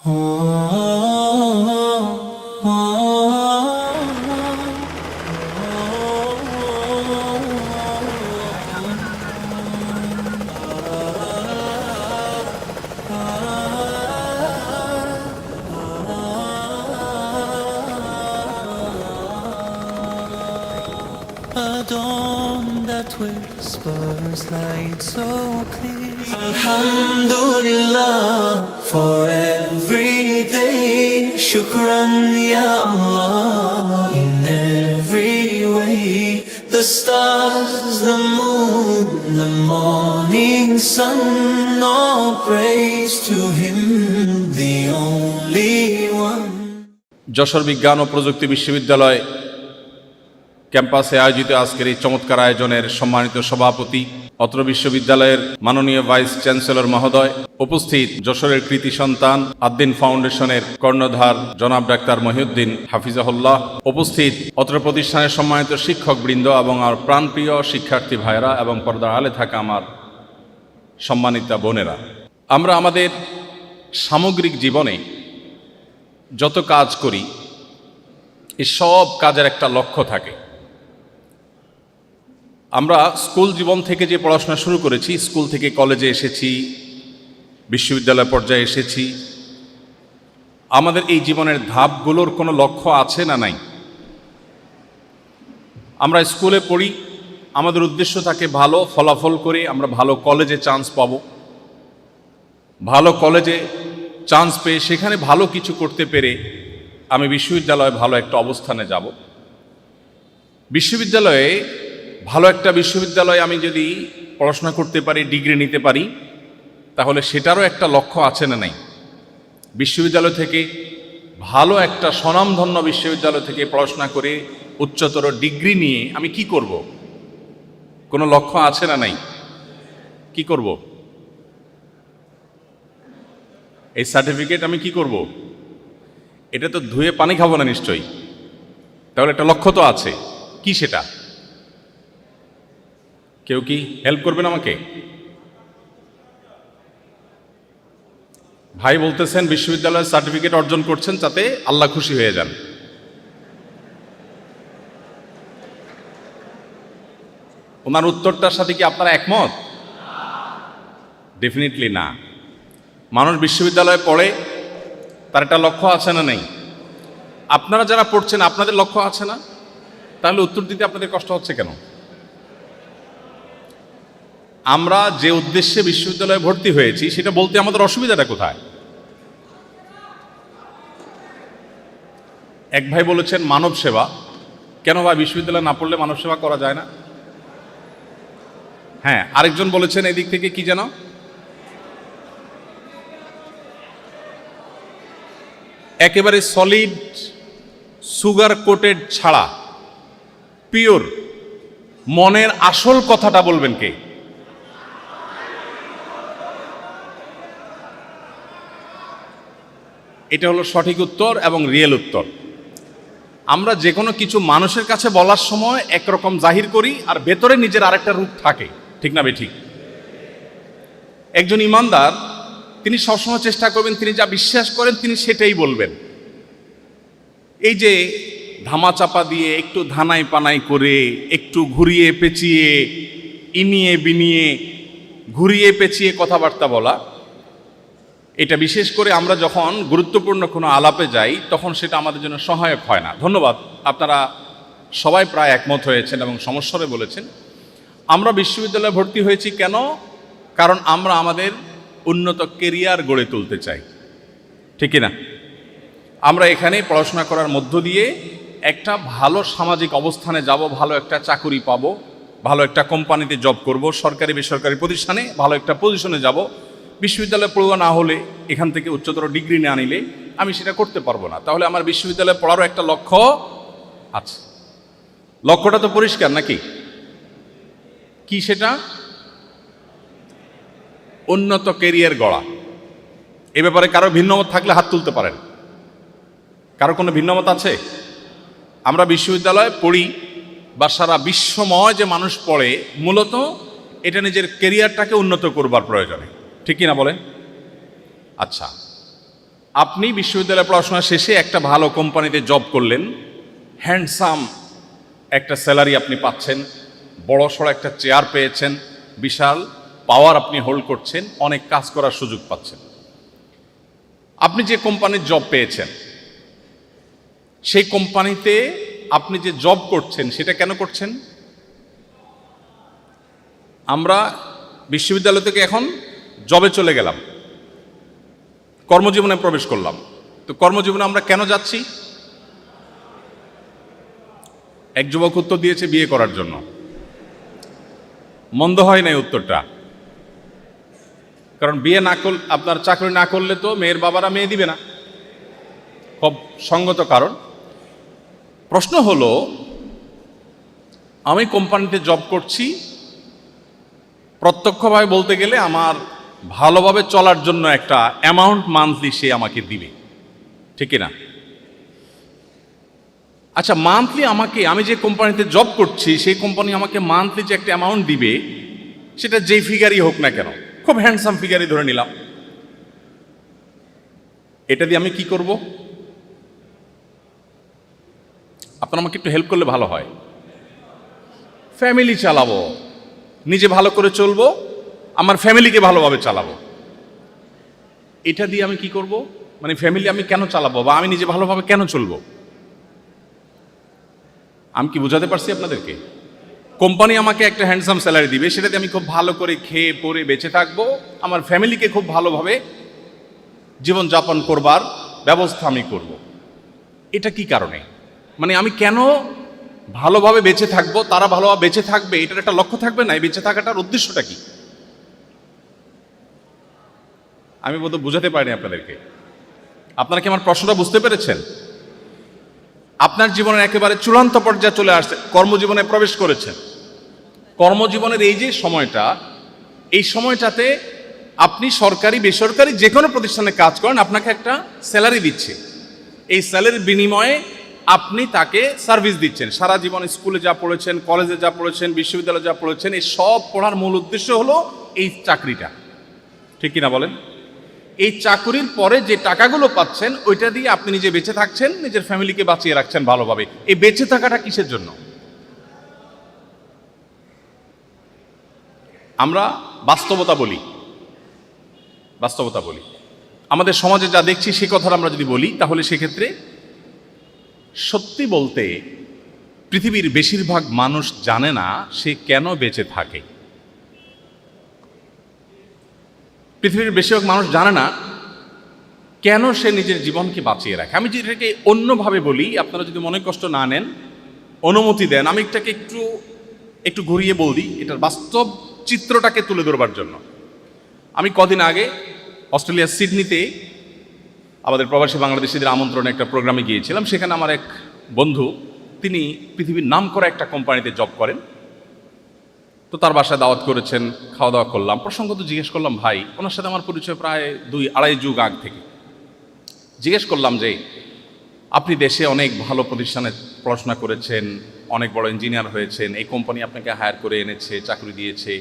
A dawn that whispers light so clear. Alhamdulillah for every day. Shukran ya Allah in every way. The stars, the moon, the morning sun, all praise to Him, the only one. Jessore বিজ্ঞান ও প্রযুক্তি বিশ্ববিদ্যালয় ক্যাম্পাসে আয়োজিত আজকের এই চমৎকার আয়োজনের সম্মানিত সভাপতি, অত্র বিশ্ববিদ্যালয়ের মাননীয় ভাইস চ্যান্সেলর মহোদয়, উপস্থিত যশোরের কৃতি সন্তান আদ্দিন ফাউন্ডেশনের কর্ণধার জনাব ডাক্তার মহিউদ্দিন হাফিজাহুল্লাহ, উপস্থিত অত্র প্রতিষ্ঠানের সম্মানিত শিক্ষকবৃন্দ এবং আমার প্রাণপ্রিয় শিক্ষার্থী ভাইয়েরা এবং পর্দার আলে থাকা আমার সম্মানিতা বোনেরা, আমরা আমাদের সামগ্রিক জীবনে যত কাজ করি এই সব কাজের একটা লক্ষ্য থাকে। আমরা স্কুল জীবন থেকে যে পড়াশোনা শুরু করেছি, স্কুল থেকে কলেজে এসেছি, বিশ্ববিদ্যালয় পর্যায়ে এসেছি, আমাদের এই জীবনের ধাপগুলোর কোনো লক্ষ্য আছে না নাই? আমরা স্কুলে পড়ি, আমাদের উদ্দেশ্য থাকে ভালো ফলাফল করে আমরা ভালো কলেজে চান্স পাব, ভালো কলেজে চান্স পেয়ে সেখানে ভালো কিছু করতে পেরে আমি বিশ্ববিদ্যালয়ে ভালো একটা অবস্থানে যাব। বিশ্ববিদ্যালয়ে ভালো একটা বিশ্ববিদ্যালয়ে আমি যদি পড়াশোনা করতে পারি, ডিগ্রি নিতে পারি, তাহলে সেটারও একটা লক্ষ্য আছে না নাই? বিশ্ববিদ্যালয় থেকে ভালো একটা স্বনামধন্য বিশ্ববিদ্যালয় থেকে পড়াশোনা করে উচ্চতর ডিগ্রি নিয়ে আমি কি করব? কোনো লক্ষ্য আছে না নাই? কি করব? এই সার্টিফিকেট আমি কি করব? এটা তো ধুয়ে পানি খাবো না নিশ্চয়ই, তাহলে একটা লক্ষ্য তো আছে। কি সেটা? কেউ কি হেল্প করবেন আমাকে? ভাই বলতেছেন বিশ্ববিদ্যালয়ের সার্টিফিকেট অর্জন করছেন যাতে আল্লাহ খুশি হয়ে যান। ওনার উত্তরটার সাথে কি আপনারা একমত? ডেফিনেটলি না। মানুষ বিশ্ববিদ্যালয়ে পড়ে, তার একটা লক্ষ্য আছে না নেই? আপনারা যারা পড়ছেন আপনাদের লক্ষ্য আছে না? তাহলে উত্তর দিতে আপনাদের কষ্ট হচ্ছে কেন? আমরা যে উদ্দেশ্যে বিশ্ববিদ্যালয়ে ভর্তি হয়েছি সেটা বলতে আমাদের অসুবিধাটা কোথায়? এক ভাই বলেছেন মানব সেবা। কেন ভাই, বিশ্ববিদ্যালয়ে না পড়লে মানব সেবা করা যায় না? হ্যাঁ, আরেকজন বলেছেন এদিক থেকে কি যেন, একেবারে সলিড সুগার কোটেড ছাড়া পিওর মনের আসল কথাটা বলবেন কে? এটা হলো সঠিক উত্তর এবং রিয়েল উত্তর। আমরা যে কোনো কিছু মানুষের কাছে বলার সময় একরকম জাহির করি আর ভেতরে নিজের আরেকটা রূপ থাকে, ঠিক না বেঠিক? একজন ইমানদার তিনি সবসময় চেষ্টা করবেন তিনি যা বিশ্বাস করেন তিনি সেটাই বলবেন। এই যে ধামাচাপা দিয়ে একটু ধানাই পানাই করে একটু ঘুরিয়ে পেঁচিয়ে ইনিয়ে বিনিয়ে ঘুরিয়ে পেঁচিয়ে কথাবার্তা বলা, এটা বিশেষ করে আমরা যখন গুরুত্বপূর্ণ কোনো আলাপে যাই তখন সেটা আমাদের জন্য সহায়ক হয় না। ধন্যবাদ, আপনারা সবাই প্রায় একমত হয়েছেন এবং সমস্যারে বলেছেন। আমরা বিশ্ববিদ্যালয়ে ভর্তি হয়েছি কেন? কারণ আমরা আমাদের উন্নত কেরিয়ার গড়ে তুলতে চাই, ঠিক না? আমরা এখানে পড়াশোনা করার মধ্য দিয়ে একটা ভালো সামাজিক অবস্থানে যাব, ভালো একটা চাকুরি পাবো, ভালো একটা কোম্পানিতে জব করব, সরকারি বেসরকারি প্রতিষ্ঠানে ভালো একটা পজিশনে যাব। বিশ্ববিদ্যালয়ে পড়ুয়া না হলে, এখান থেকে উচ্চতর ডিগ্রি না নিলে আমি সেটা করতে পারবো না। তাহলে আমার বিশ্ববিদ্যালয়ে পড়ারও একটা লক্ষ্য আছে। লক্ষ্যটা তো পরিষ্কার নাকি? কি সেটা? উন্নত কেরিয়ার গড়া। এ ব্যাপারে কারো ভিন্নমত থাকলে হাত তুলতে পারেন। কারো কোনো ভিন্নমত আছে? আমরা বিশ্ববিদ্যালয়ে পড়ি বা সারা বিশ্বময় যে মানুষ পড়ে, মূলত এটা নিজের কেরিয়ারটাকে উন্নত করবার প্রয়োজনে, ঠিক কিনা বলেন? আচ্ছা, আপনি বিশ্ববিদ্যালয় পড়াশোনা শেষে একটা ভালো কোম্পানিতে জব করলেন, হ্যান্ডসাম একটা স্যালারি আপনি পাচ্ছেন, বড়সড় একটা চেয়ার পেয়েছেন, বিশাল পাওয়ার আপনি হোল্ড করছেন, অনেক কাজ করার সুযোগ পাচ্ছেন। আপনি যে কোম্পানির জব পেয়েছেন সেই কোম্পানিতে আপনি যে জব করছেন সেটা কেন করছেন? আমরা বিশ্ববিদ্যালয় থেকে এখন জবে চলে গেলাম, কর্মজীবনে প্রবেশ করলাম। তো কর্মজীবনে আমরা কেন যাচ্ছি? এক যুবক উত্তর দিয়েছে বিয়ে করার জন্য। মন্দ হয় নাই উত্তরটা, কারণ বিয়ে না করলে, আপনার চাকরি না করলে তো মেয়ের বাবারা মেয়ে দিবে না, খুব সঙ্গত কারণ। প্রশ্ন হলো, আমি কোম্পানিতে জব করছি, প্রত্যক্ষভাবে বলতে গেলে আমার ভালোভাবে চলার জন্য একটা অ্যামাউন্ট মান্থলি সে আমাকে দিবে, ঠিক না? আচ্ছা, মান্থলি আমাকে, আমি যে কোম্পানিতে জব করছি সেই কোম্পানি আমাকে মান্থলি যে একটা অ্যামাউন্ট দিবে, সেটা যেই ফিগারই হোক না কেন, খুব হ্যান্ডসাম ফিগারই ধরে নিলাম, এটা দিয়ে আমি কি করব? আপনারা আমাকে একটু হেল্প করলে ভালো হয়। ফ্যামিলি চালাবো, নিজে ভালো করে চলবো, আমার ফ্যামিলিকে ভালোভাবে চালাবো। এটা দিয়ে আমি কি করব? মানে ফ্যামিলি আমি কেন চালাবো বা আমি নিজে ভালোভাবে কেন চলবো? আমি কি বোঝাতে পারছি আপনাদেরকে? কোম্পানি আমাকে একটা হ্যান্ডসাম স্যালারি দিবে, সেটাতে আমি খুব ভালো করে খেয়ে পরে বেঁচে থাকবো, আমার ফ্যামিলিকে খুব ভালোভাবে জীবনযাপন করবার ব্যবস্থা আমি করব। এটা কি কারণে? মানে আমি কেন ভালোভাবে বেঁচে থাকবো, তারা ভালোভাবে বেঁচে থাকবে, এটার একটা লক্ষ্য থাকবে না? এই বেঁচে থাকাটার উদ্দেশ্যটা কি? আমি বোধহয় বুঝাতে পারিনি আপনাদেরকে। আপনারা কি আমার প্রশ্নটা বুঝতে পেরেছেন? আপনার জীবনের একেবারে চূড়ান্ত পর্যায়ে চলে আসছে, কর্মজীবনে প্রবেশ করেছেন। কর্মজীবনের এই যে সময়টা, এই সময়টাতে আপনি সরকারি বেসরকারি যে কোনো প্রতিষ্ঠানে কাজ করেন, আপনাকে একটা স্যালারি দিচ্ছে। এই স্যালারির বিনিময়ে আপনি তাকে সার্ভিস দিচ্ছেন। সারা জীবন স্কুলে যা পড়েছেন, কলেজে যা পড়েছেন, বিশ্ববিদ্যালয়ে যা পড়েছেন, এই সব পড়ার মূল উদ্দেশ্য হলো এই চাকরিটা, ঠিক কিনা বলেন? এই চাকরির পরে যে টাকাগুলো পাচ্ছেন, ওইটা দিয়ে আপনি নিজে বেঁচে থাকছেন, নিজের ফ্যামিলিকে বাঁচিয়ে রাখছেন ভালোভাবে। এই বেঁচে থাকাটা কিসের জন্য? আমরা বাস্তবতা বলি, বাস্তবতা বলি। আমাদের সমাজে যা দেখছি সে কথাটা আমরা যদি বলি, তাহলে সেক্ষেত্রে সত্যি বলতে পৃথিবীর বেশিরভাগ মানুষ জানে না সে কেন বেঁচে থাকে। পৃথিবীর বেশিরভাগ মানুষ জানে না কেন সে নিজের জীবনকে বাঁচিয়ে রাখে। আমি যেটাকে অন্যভাবে বলি, আপনারা যদি মনে কষ্ট না নেন, অনুমতি দেন, আমি এটাকে একটু ঘুরিয়ে বলি, এটার বাস্তব চিত্রটাকে তুলে ধরবার জন্য। আমি কদিন আগে অস্ট্রেলিয়ার সিডনিতে আমাদের প্রবাসী বাংলাদেশিদের আমন্ত্রণে একটা প্রোগ্রামে গিয়েছিলাম। সেখানে আমার এক বন্ধু, তিনি পৃথিবীর নামকরা একটা কোম্পানিতে জব করেন। তো তার বাসায় দাওয়াত করেছেন, খাওয়া দাওয়া করলাম। প্রসঙ্গত জিজ্ঞেস করলাম, ভাই, ওনার সাথে আমার পরিচয় প্রায় 2-2.5 যুগ আগ থেকে। জিজ্ঞেস করলাম যে আপনি দেশে অনেক ভালো প্রতিষ্ঠানে পড়াশোনা করেছেন, অনেক বড় ইঞ্জিনিয়ার হয়েছেন, এই কোম্পানি আপনাকে হায়ার করে এনেছে, চাকরি দিয়েছে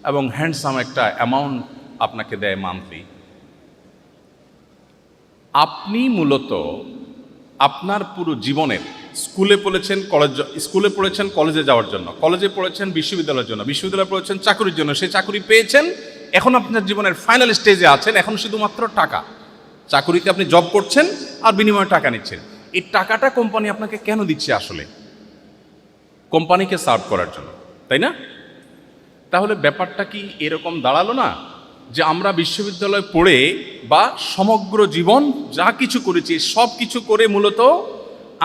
এবং হ্যান্ডসাম একটা অ্যামাউন্ট আপনাকে দেয় মান্থলি। আপনি মূলত আপনার পুরো জীবনের স্কুলে পড়েছেন কলেজে যাওয়ার জন্য, কলেজে পড়েছেন বিশ্ববিদ্যালয়ের জন্য, বিশ্ববিদ্যালয়ে পড়েছেন চাকরির জন্য, সেই চাকরি পেয়েছেন, এখন আপনার জীবনের ফাইনাল স্টেজে আছেন, এখন শুধুমাত্র টাকা। চাকরিতে আপনি জব করছেন আর বিনিময়ে টাকা নিচ্ছেন। এই টাকাটা কোম্পানি আপনাকে কেন দিচ্ছে? আসলে কোম্পানিকে সার্ভ করার জন্য, তাই না? তাহলে ব্যাপারটা কি এরকম দাঁড়ালো না যে আমরা বিশ্ববিদ্যালয় পড়ে বা সমগ্র জীবন যা কিছু করেছি সব কিছু করে মূলত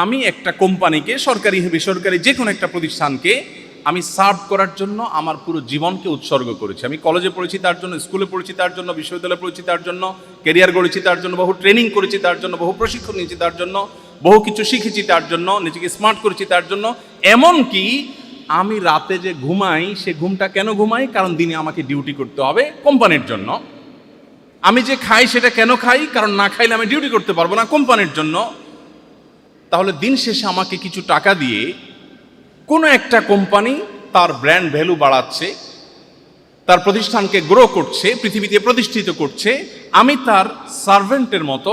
আমি একটা কোম্পানিকে, সরকারি বেসরকারি যে কোনো একটা প্রতিষ্ঠানকে আমি সার্ভ করার জন্য আমার পুরো জীবনকে উৎসর্গ করেছি। আমি কলেজে পড়েছি তার জন্য, স্কুলে পড়েছি তার জন্য, বিশ্ববিদ্যালয়ে পড়েছি তার জন্য, ক্যারিয়ার গড়েছি তার জন্য, বহু ট্রেনিং করেছি তার জন্য, বহু প্রশিক্ষণ নিয়েছি তার জন্য, বহু কিছু শিখেছি তার জন্য, নিজেকে স্মার্ট করেছি তার জন্য। এমনকি আমি রাতে যে ঘুমাই, সে ঘুমটা কেন ঘুমাই? কারণ দিনে আমাকে ডিউটি করতে হবে কোম্পানির জন্য। আমি যে খাই সেটা কেন খাই? কারণ না খাইলে আমি ডিউটি করতে পারবো না কোম্পানির জন্য। তাহলে দিন শেষে আমাকে কিছু টাকা দিয়ে কোনো একটা কোম্পানি তার ব্র্যান্ড ভ্যালু বাড়াচ্ছে, তার প্রতিষ্ঠানকে গ্রো করছে, পৃথিবীতে প্রতিষ্ঠিত করছে। আমি তার সার্ভেন্টের মতো,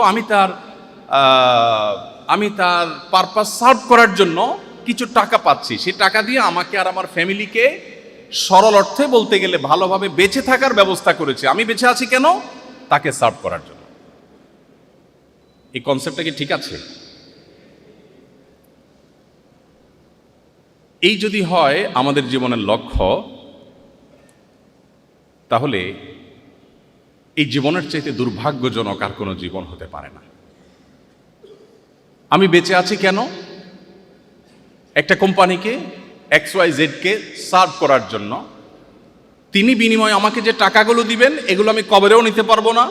আমি তার পারপাস সার্ভ করার জন্য কিছু টাকা পাচ্ছি। সেই টাকা দিয়ে আমাকে আর আমার ফ্যামিলিকে সরল অর্থে বলতে গেলে ভালোভাবে বেঁচে থাকার ব্যবস্থা করেছে। আমি বেঁচে আছি কেন? তাকে সার্ভ করার জন্য। এই কনসেপ্টটা কি ঠিক আছে? এই যদি হয় আমাদের জীবনের লক্ষ্য, তাহলে এই জীবনের চাইতে দুর্ভাগ্যজনক আর কোনো জীবন হতে পারে না। আমি বেঁচে আছি কেন? একটা কোম্পানিকে XYZ কে সার্ভ করার জন্য। তিনি বিনিময়ে আমাকে যে টাকাগুলো দিবেন, এগুলো আমি কবরেও নিতে পারবো না।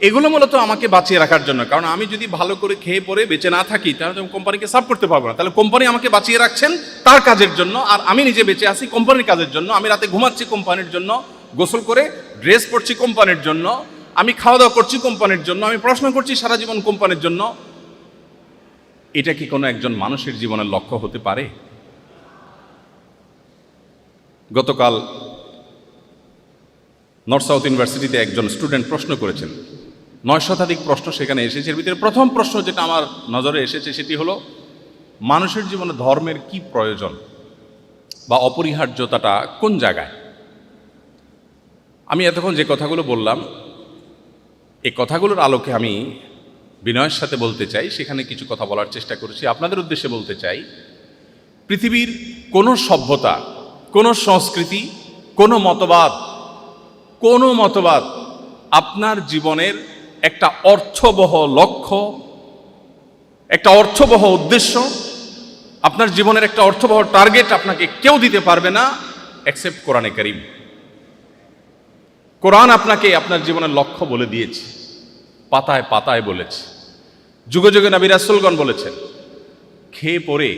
এগুলো মূলত আমাকে বাঁচিয়ে রাখার জন্য। কারণ আমি যদি ভালো করে খেয়ে পরে বেঁচে না থাকি, তাহলে আমি কোম্পানিকে সার্ভ করতে পারবো না। তাহলে কোম্পানি আমাকে বাঁচিয়ে রাখছেন তার কাজের জন্য, আর আমি নিজে বেঁচে আছি কোম্পানির কাজের জন্য। আমি রাতে ঘুমাচ্ছি কোম্পানির জন্য, গোসল করে ড্রেস পরছি কোম্পানির জন্য, আমি খাওয়া দাওয়া করছি কোম্পানির জন্য, আমি পড়াশোনা করছি সারা জীবন কোম্পানির জন্য। এটা কি কোনো একজন মানুষের জীবনের লক্ষ্য হতে পারে? গতকাল নর্থ সাউথ ইউনিভার্সিটিতে একজন স্টুডেন্ট প্রশ্ন করেছেন, 9 শতাধিক প্রশ্ন সেখানে এসেছে। এর ভিতরে প্রথম প্রশ্ন যেটা আমার নজরে এসেছে সেটি হলো, মানুষের জীবনে ধর্মের কি প্রয়োজন বা অপরিহার্যতাটা কোন জায়গায়? আমি এতক্ষণ যে কথাগুলো বললাম, এই কথাগুলোর আলোকে আমি বিনয়ের সাথে বলতে চাই, সেখানে কিছু কথা বলার চেষ্টা করেছি। আপনাদের উদ্দেশ্যে বলতে চাই, পৃথিবীর কোনো সভ্যতা, কোনো সংস্কৃতি, কোনো মতবাদ আপনার জীবনের একটা অর্থবহ লক্ষ্য, একটা অর্থবহ উদ্দেশ্য, আপনার জীবনের একটা অর্থবহ টার্গেট আপনাকে কেউ দিতে পারবে না এক্সেপ্ট কোরআনে কারীম। কোরআন আপনাকে আপনার জীবনের লক্ষ্য বলে দিয়েছে, পাতায় পাতায় বলেছে, যুগে যুগে নবী রাসূলগণ বলেছেন। খেয়ে পরে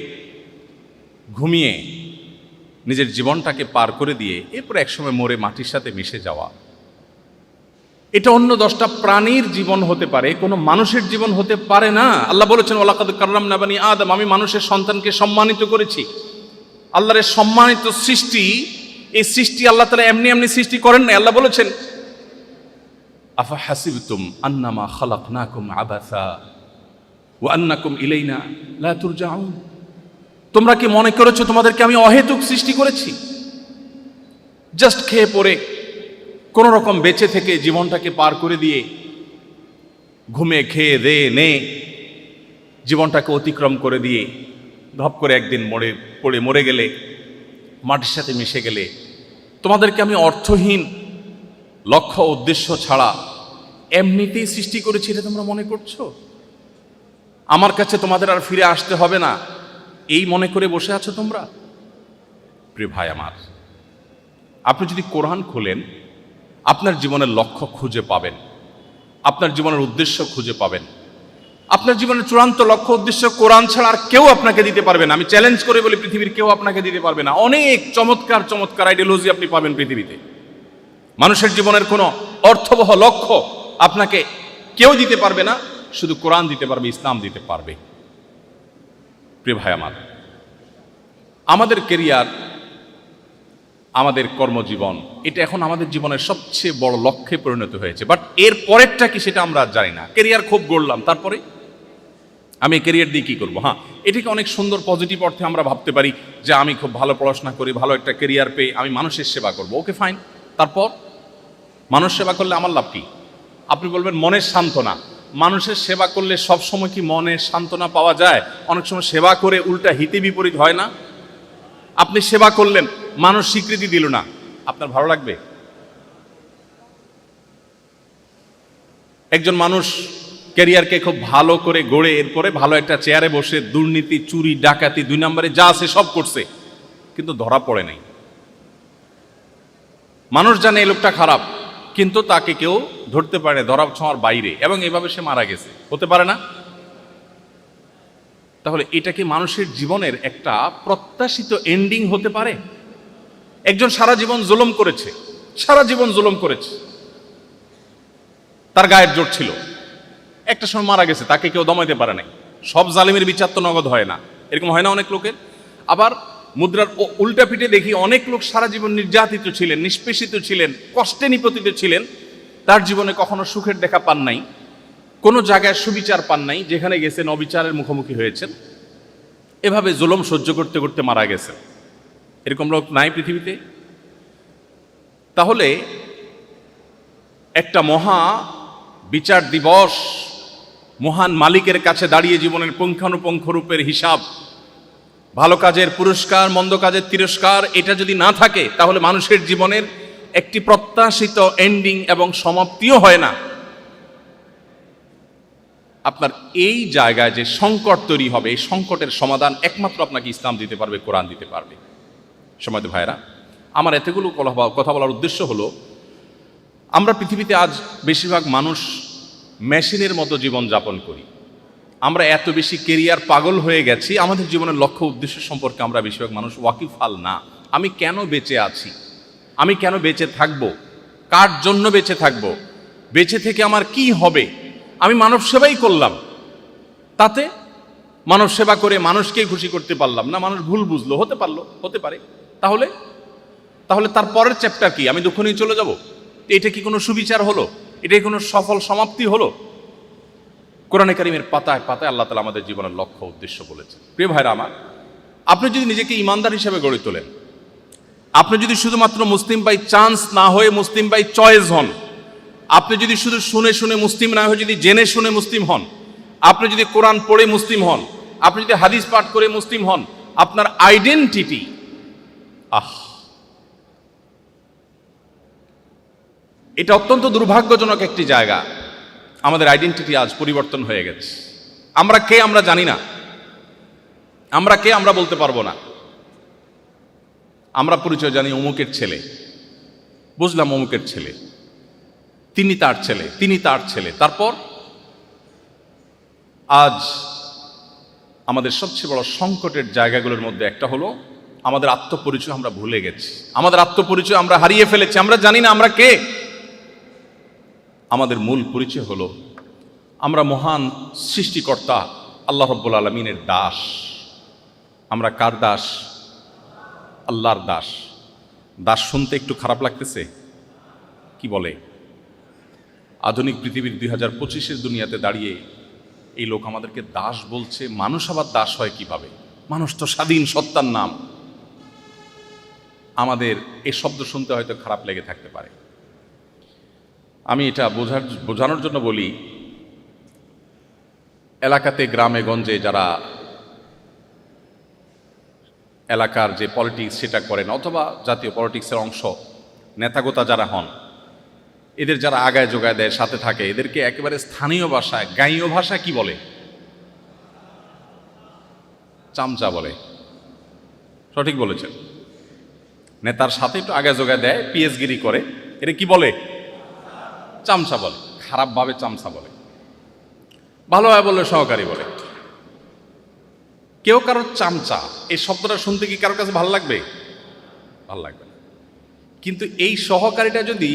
ঘুমিয়ে নিজের জীবনটাকে পার করে দিয়ে এরপর একসময় মরে মাটির সাথে মিশে যাওয়া, এটা অন্য 10টা প্রাণীর জীবন হতে পারে, কোনো মানুষের জীবন হতে পারে না। আল্লাহ বলেছেন, ওয়ালাকাদ কাররামনা বানি আদম, আমি মানুষের সন্তানকে সম্মানিত করেছি। আল্লাহর এই সম্মানিত সৃষ্টি, এই সৃষ্টি আল্লাহ তাআলা এমনি এমনি সৃষ্টি করেন না। আল্লাহ বলেছেন, আফা হাসিবতুম আন্নামা খালাকনাকুম আবাসা ওয়া আন্নাকুম ইলাইনা লা তুরজাউন, তোমরা কি মনে করেছো তোমাদেরকে আমি অহেতুক সৃষ্টি করেছি? জাস্ট খেয়ে পরে কোন রকম বেঁচে থেকে জীবনটাকে পার করে দিয়ে, ঘুমে খেয়ে দেয়ে নে জীবনটাকে অতিক্রম করে দিয়ে ধপ করে একদিন মরে গেলে, মাটির সাথে মিশে গেলে, তোমাদেরকে আমি অর্থহীন লক্ষ্য উদ্দেশ্য ছাড়া এমনিতেই সৃষ্টি করেছি, এটা তোমরা মনে করছো? আমার কাছে তোমাদের আর ফিরে আসতে হবে না, এই মনে করে বসে আছো তোমরা? প্রিয় ভাই আমার, আপনি যদি কোরআন খোলেন, আপনার জীবনের লক্ষ্য খুঁজে পাবেন, আপনার জীবনের উদ্দেশ্য খুঁজে পাবেন। আপনার জীবনের চূড়ান্ত লক্ষ্য উদ্দেশ্য কোরআন ছাড়া আর কেউ আপনাকে দিতে পারবে না। আমি চ্যালেঞ্জ করে বলি, পৃথিবীর কেউ আপনাকে দিতে পারবে না। অনেক চমৎকার চমৎকার আইডিওলজি আপনি পাবেন পৃথিবীতে, মানুষের জীবনের কোনো অর্থবহ লক্ষ্য আপনাকে কেউ দিতে পারবে না, শুধু কোরআন দিতে পারবে, ইসলাম দিতে পারবে। প্রিয় ভাই আমার, আমাদের কেরিয়ার, আমাদের কর্মজীবন, এটা এখন আমাদের জীবনের সবচেয়ে বড় লক্ষ্যে পরিণত হয়েছে। বাট এর পরেরটা কি সেটা আমরা জানি না। কেরিয়ার খুব গড়লাম, তারপরে আমি কেরিয়ার দিয়ে কী করবো? হ্যাঁ, এটাকে অনেক সুন্দর পজিটিভ অর্থে আমরা ভাবতে পারি যে আমি খুব ভালো পড়াশোনা করি, ভালো একটা কেরিয়ার পেয়ে আমি মানুষের সেবা করব। ওকে ফাইন, তারপর মানুষ সেবা করলে আমার লাভ কি? আপনি বলবেন মনের সান্ত্বনা। মানুষের সেবা করলে সব সময় কি মনের সান্ত্বনা পাওয়া যায়? অনেক সময় সেবা করে উল্টা হিতে বিপরীত হয় না? আপনি সেবা করলেন, মানুষ স্বীকৃতি দিল না, আপনার ভালো লাগবে? একজন মানুষ ক্যারিয়ারকে খুব ভালো করে গড়ে এরপরে ভালো একটা চেয়ারে বসে দুর্নীতি, চুরি, ডাকাতি, 2 নম্বরে যা আছে সব করছে, কিন্তু ধরা পড়ে নাই। মানুষ জানে এই লোকটা খারাপ, কিন্তু তাকে কেউ ধরতে পারে, ধরা ছোঁয়ার বাইরে, এবং এভাবে সে মারা গেছে। হতে পারে না? তাহলে এটা কি মানুষের জীবনের একটা প্রত্যাশিত এন্ডিং হতে পারে? একজন সারা জীবন জুলুম করেছে, তার গায়ের জোর ছিল, একটা সময় মারা গেছে, তাকে কেউ দমাইতে পারে নাই। সব জালিমের বিচার তো নগদ হয় না, এরকম হয় না অনেক লোকের। আবার মুদ্রার উল্টা পিঠে দেখি অনেক লোক সারা জীবন নির্যাতিত ছিলেন, নিষ্পেষিত ছিলেন, কষ্টে নিপতিত ছিলেন, তার জীবনে কখনো সুখের দেখা পান নাই, কোনো জায়গায় সুবিচার পান নাই, যেখানে গেছেন অবিচারের মুখোমুখি হয়েছেন, এভাবে জুলুম সহ্য করতে করতে মারা গেছেন। এরকম লোক নাই পৃথিবীতে? তাহলে একটা মহা বিচার দিবস, মহান মালিকের কাছে দাঁড়িয়ে জীবনের পুঙ্খানুপুঙ্খ রূপের হিসাব, ভালো কাজের পুরস্কার, মন্দ কাজের তিরস্কার, এটা যদি না থাকে তাহলে মানুষের জীবনের একটি প্রত্যাশিত এন্ডিং এবং সমাপ্তিও হয় না। আপনার এই জায়গায় যে সংকট তৈরি হবে, এই সংকটের সমাধান একমাত্র আপনাকে ইসলাম দিতে পারবে, কোরআন দিতে পারবে। সমাজ ভাইরা, আমার এতগুলো কথা বলার উদ্দেশ্য হলো, আমরা পৃথিবীতে আজ বেশিরভাগ মানুষ মেশিনের মতো জীবন যাপন করি। আমরা এত বেশি কেরিয়ার পাগল হয়ে গেছি, আমাদের জীবনের লক্ষ্য উদ্দেশ্য সম্পর্কে আমরা বেশিরভাগ মানুষ ওয়াকিফাল না। আমি কেন বেঁচে আছি, আমি কেন বেঁচে থাকবো, কার জন্য বেঁচে থাকবো, বেঁচে থেকে আমার কি হবে, আমি মানব সেবাই করলাম, তাতে মানব সেবা করে মানুষকে খুশি করতে পারলাম না, মানুষ ভুল বুঝলো, হতে পারে, তাহলে তার পরের চ্যাপ্টার কি, আমি দুঃখ নিয়ে চলে যাব? এটা কি কোনো সুবিচার হলো? এটাই কোনো সফল সমাপ্তি হলো? কোরআনে কারিমের পাতায় পাতায় আল্লাহ তাআলা আমাদের জীবনের লক্ষ্য উদ্দেশ্য বলেছেন। প্রিয় ভাইরা আমার, আপনি যদি নিজেকে ইমানদার হিসেবে গড়ে তোলেন, আপনি যদি শুধুমাত্র মুসলিম বাই চান্স না হয়ে মুসলিম বাই চয়েস হন, আপনি যদি শুধু শুনে শুনে মুসলিম না হয়ে যদি জেনে শুনে মুসলিম হন, আপনি যদি কোরআন পড়ে মুসলিম হন, আপনি যদি হাদিস পাঠ করে মুসলিম হন, আপনার আইডেন্টিটি, এটা অত্যন্ত দুর্ভাগ্যজনক একটি জায়গা। আমাদের আইডেন্টিটি আজ পরিবর্তন হয়ে গেছে। আমরা কে আমরা জানি না, আমরা কে আমরা বলতে পারবো না। আমরা পরিচয় জানি অমুকের ছেলে, বুঝলাম অমুকের ছেলে, তিনি তার ছেলে, তিনি তার ছেলে। তারপর আজ আমাদের সবচেয়ে বড় সংকটের জায়গাগুলোর মধ্যে একটা হলো আমাদের আত্মপরিচয় আমরা ভুলে গেছি। আমাদের আত্মপরিচয় আমরা হারিয়ে ফেলেছি, আমরা জানি না আমরা কে। আমাদের মূল পরিচয় হলো আমরা মহান সৃষ্টিকর্তা আল্লাহ রাব্বুল আলামিনের দাস। আমরা কার দাস? আল্লাহর দাস। দাস শুনতে একটু খারাপ লাগতেছে? কি বলে? আধুনিক পৃথিবীর 2025-এর দুনিয়াতে দাঁড়িয়ে এই লোক আমাদেরকে দাস বলছে। মানুষ আবার দাস হয় কিভাবে? মানুষ তো স্বাধীন সত্তার নাম। আমাদের এই শব্দ শুনতে হয়তো খারাপ লেগে থাকতে পারে। আমি এটা বোঝানোর জন্য বলি, এলাকাতে গ্রামে গঞ্জে যারা এলাকার যে পলিটিক্স সেটা করেন, অথবা জাতীয় পলিটিক্সের অংশ, নেতাগোতা যারা হন, এদের যারা আগায় যোগায় দেয়, সাথে থাকে, এদেরকে একেবারে স্থানীয় ভাষায়, গাঁইয় ভাষা কি বলে? চামচা বলে। সঠিক বলেছেন। নেতার সাথে একটু আগায় যোগায় দেয়, পিএসগিরি করে, এটা কি বলে? চামচা বলে। খারাপভাবে চামচা বলে, ভালোভাবে বললে সহকারী বলে। কেউ কারোর চামচা এই শব্দটা শুনতে কি কারোর কাছে ভালো লাগবে? ভালো লাগবে না। কিন্তু এই সহকারীটা যদি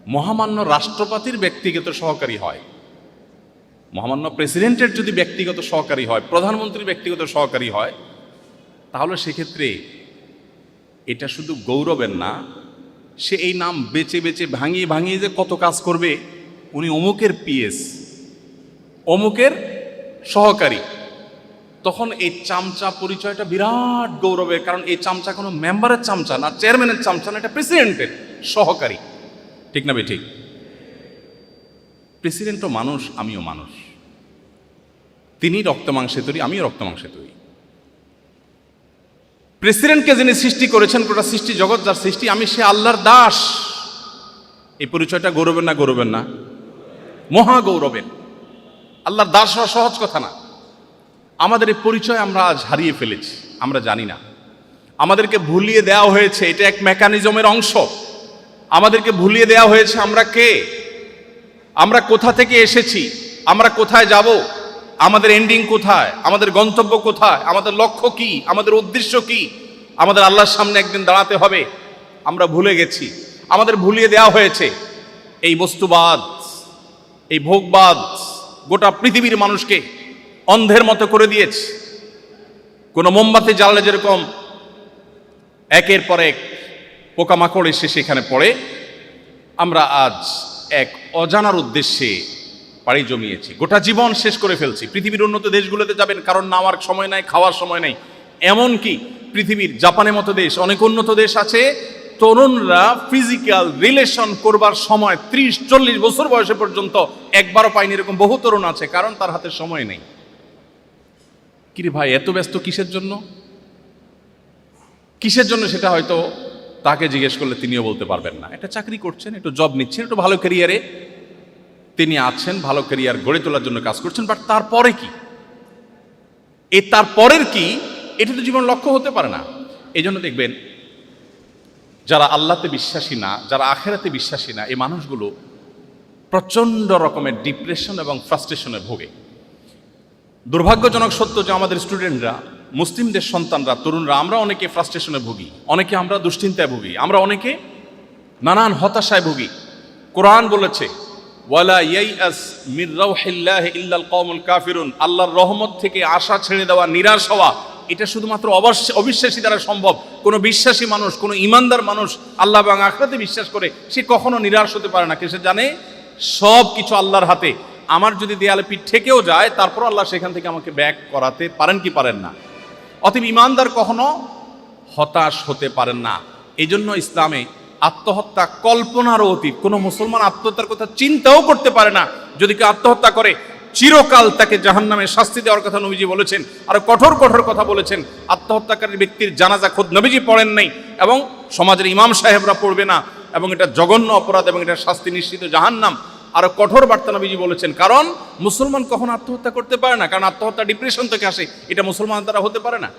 মহামান্য রাষ্ট্রপতির ব্যক্তিগত সহকারী হয়, মহামান্য প্রেসিডেন্টের যদি ব্যক্তিগত সহকারী হয়, প্রধানমন্ত্রীর ব্যক্তিগত সহকারী হয়, তাহলে সেক্ষেত্রে এটা শুধু গৌরবের না, সে এই নাম বেচে বেচে ভাঙিয়ে ভাঙিয়ে যে কত কাজ করবে। উনি অমুকের পিএস, অমুকের সহকারী, তখন এই চামচা পরিচয়টা বিরাট গৌরবের। কারণ এই চামচা কোনো মেম্বারের চামচা না, চেয়ারম্যানের চামচা না, এটা প্রেসিডেন্টের সহকারী। ঠিক না বে ঠিক? প্রেসিডেন্টও মানুষ, আমিও মানুষ। তিনি রক্ত মাংসে তৈরি, আমিও রক্ত মাংসে তৈরি। প্রেসিডেন্টকে যিনি সৃষ্টি করেছেন, গোটা সৃষ্টি জগৎ যার সৃষ্টি, আমি সে আল্লাহর দাস। এই পরিচয়টা গৌরবের না? গৌরবের না? মহা গৌরবের। আল্লাহর দাস হওয়া সহজ কথা না। আমাদের এই পরিচয় আমরা আজ হারিয়ে ফেলেছি, আমরা জানি না। আমাদেরকে ভুলিয়ে দেওয়া হয়েছে, এটা এক মেকানিজমের অংশ। আমাদেরকে ভুলিয়ে দেওয়া হয়েছে আমরা কে, আমরা কোথা থেকে এসেছি, আমরা কোথায় যাব, আমাদের এন্ডিং কোথায়, আমাদের গন্তব্য কোথায়, আমাদের লক্ষ্য কি, আমাদের উদ্দেশ্য কি, আমাদের আল্লাহর সামনে একদিন দাঁড়াতে হবে। আমরা ভুলে গেছি, আমাদের ভুলিয়ে দেওয়া হয়েছে। এই বস্তুবাদ, এই ভোগবাদ গোটা পৃথিবীর মানুষকে অন্ধের মতো করে দিয়েছে। কোনো মোমবাতি জ্বালালে যেরকম একের পর এক পোকামাকড় এসে সেখানে পড়ে, আমরা আজ এক অজানার উদ্দেশ্যে পাড়ি জমিয়েছি, গোটা জীবন শেষ করে ফেলছি। পৃথিবীর উন্নত দেশগুলোতে যাবেন, কারণ নামার সময় নাই, খাওয়ার সময় নাই। এমনকি পৃথিবীর জাপানের মতো দেশ, অনেক উন্নত দেশ আছে, তরুণরা ফিজিক্যাল রিলেশন করবার সময় 30-40 বছর বয়সে পর্যন্ত একবারও পায়নি, এরকম বহু তরুণ আছে, কারণ তার হাতে সময় নেই। কিরে ভাই, এত ব্যস্ত কিসের জন্য? কিসের জন্য সেটা হয়তো তাকে জিজ্ঞেস করলে তিনিও বলতে পারবেন না। একটা চাকরি করছেন, একটু জব নিচ্ছেন, একটু ভালো ক্যারিয়ারে তিনি আছেন, ভালো ক্যারিয়ার গড়ে তোলার জন্য কাজ করছেন, বাট তারপরে কি? এই তারপরের কি, এটা তো জীবন লক্ষ্য হতে পারে না। এই জন্য দেখবেন যারা আল্লাহতে বিশ্বাসী না, যারা আখেরাতে বিশ্বাসী না, এই মানুষগুলো প্রচণ্ড রকমের ডিপ্রেশন এবং ফ্রাস্ট্রেশনে ভোগে। দুর্ভাগ্যজনক সত্য যে আমাদের স্টুডেন্টরা, মুসলিমদের সন্তানরা, তরুণরা, আমরা অনেকে ফ্রাস্ট্রেশনে ভুগি, অনেকে আমরা দুশ্চিন্তায় ভুগি, আমরা অনেকে নানান হতাশায় ভুগি। কোরআন বলেছে, ওয়ালা ইয়াইআস মির রাউহিল্লাহি ইল্লাল কওমুল কাফিরুন, আল্লাহর রহমত থেকে আশা ছেড়ে দেওয়া, নিরাশ হওয়া, এটা শুধুমাত্র অবিশ্বাসী দ্বারা সম্ভব। কোনো বিশ্বাসী মানুষ, কোনো ইমানদার মানুষ, আল্লাহ এবং আখিরাতে বিশ্বাস করে, সে কখনো নিরাশ হতে পারে না। সে জানে সব কিছু আল্লাহর হাতে। আমার যদি দেয়ালে পিঠ ঠেকেও যায়, তারপর আল্লাহ সেখান থেকে আমাকে ব্যাক করাতে পারেন কি পারেন না। অতএব ইমানদার কখনো হতাশ হতে পারেন না। এই জন্য ইসলামে আত্মহত্যা কল্পনারও অতীত। কোনো মুসলমান আত্মহত্যার কথা চিন্তাও করতে পারে না। যদি কেউ আত্মহত্যা করে, চিরকাল তাকে জাহান্নামে শাস্তি দেওয়ার কথা নবীজি বলেছেন, আর কঠোর কঠোর কথা বলেছেন। আত্মহত্যাকারী ব্যক্তির জানাজা খোদ নবীজি পড়েন নাই, এবং সমাজের ইমাম সাহেবরা পড়বে না, এবং এটা জঘন্য অপরাধ, এবং এটা শাস্তি নিশ্চিত জাহান্নাম। আরো কঠোর বার্তা নবীজি বলেছেন, কারণ মুসলমান কখনো আত্মহত্যা করতে পারে না, কারণ আত্মহত্যা ডিপ্রেশন থেকে আসে, এটা মুসলমান দ্বারা হতে পারে না।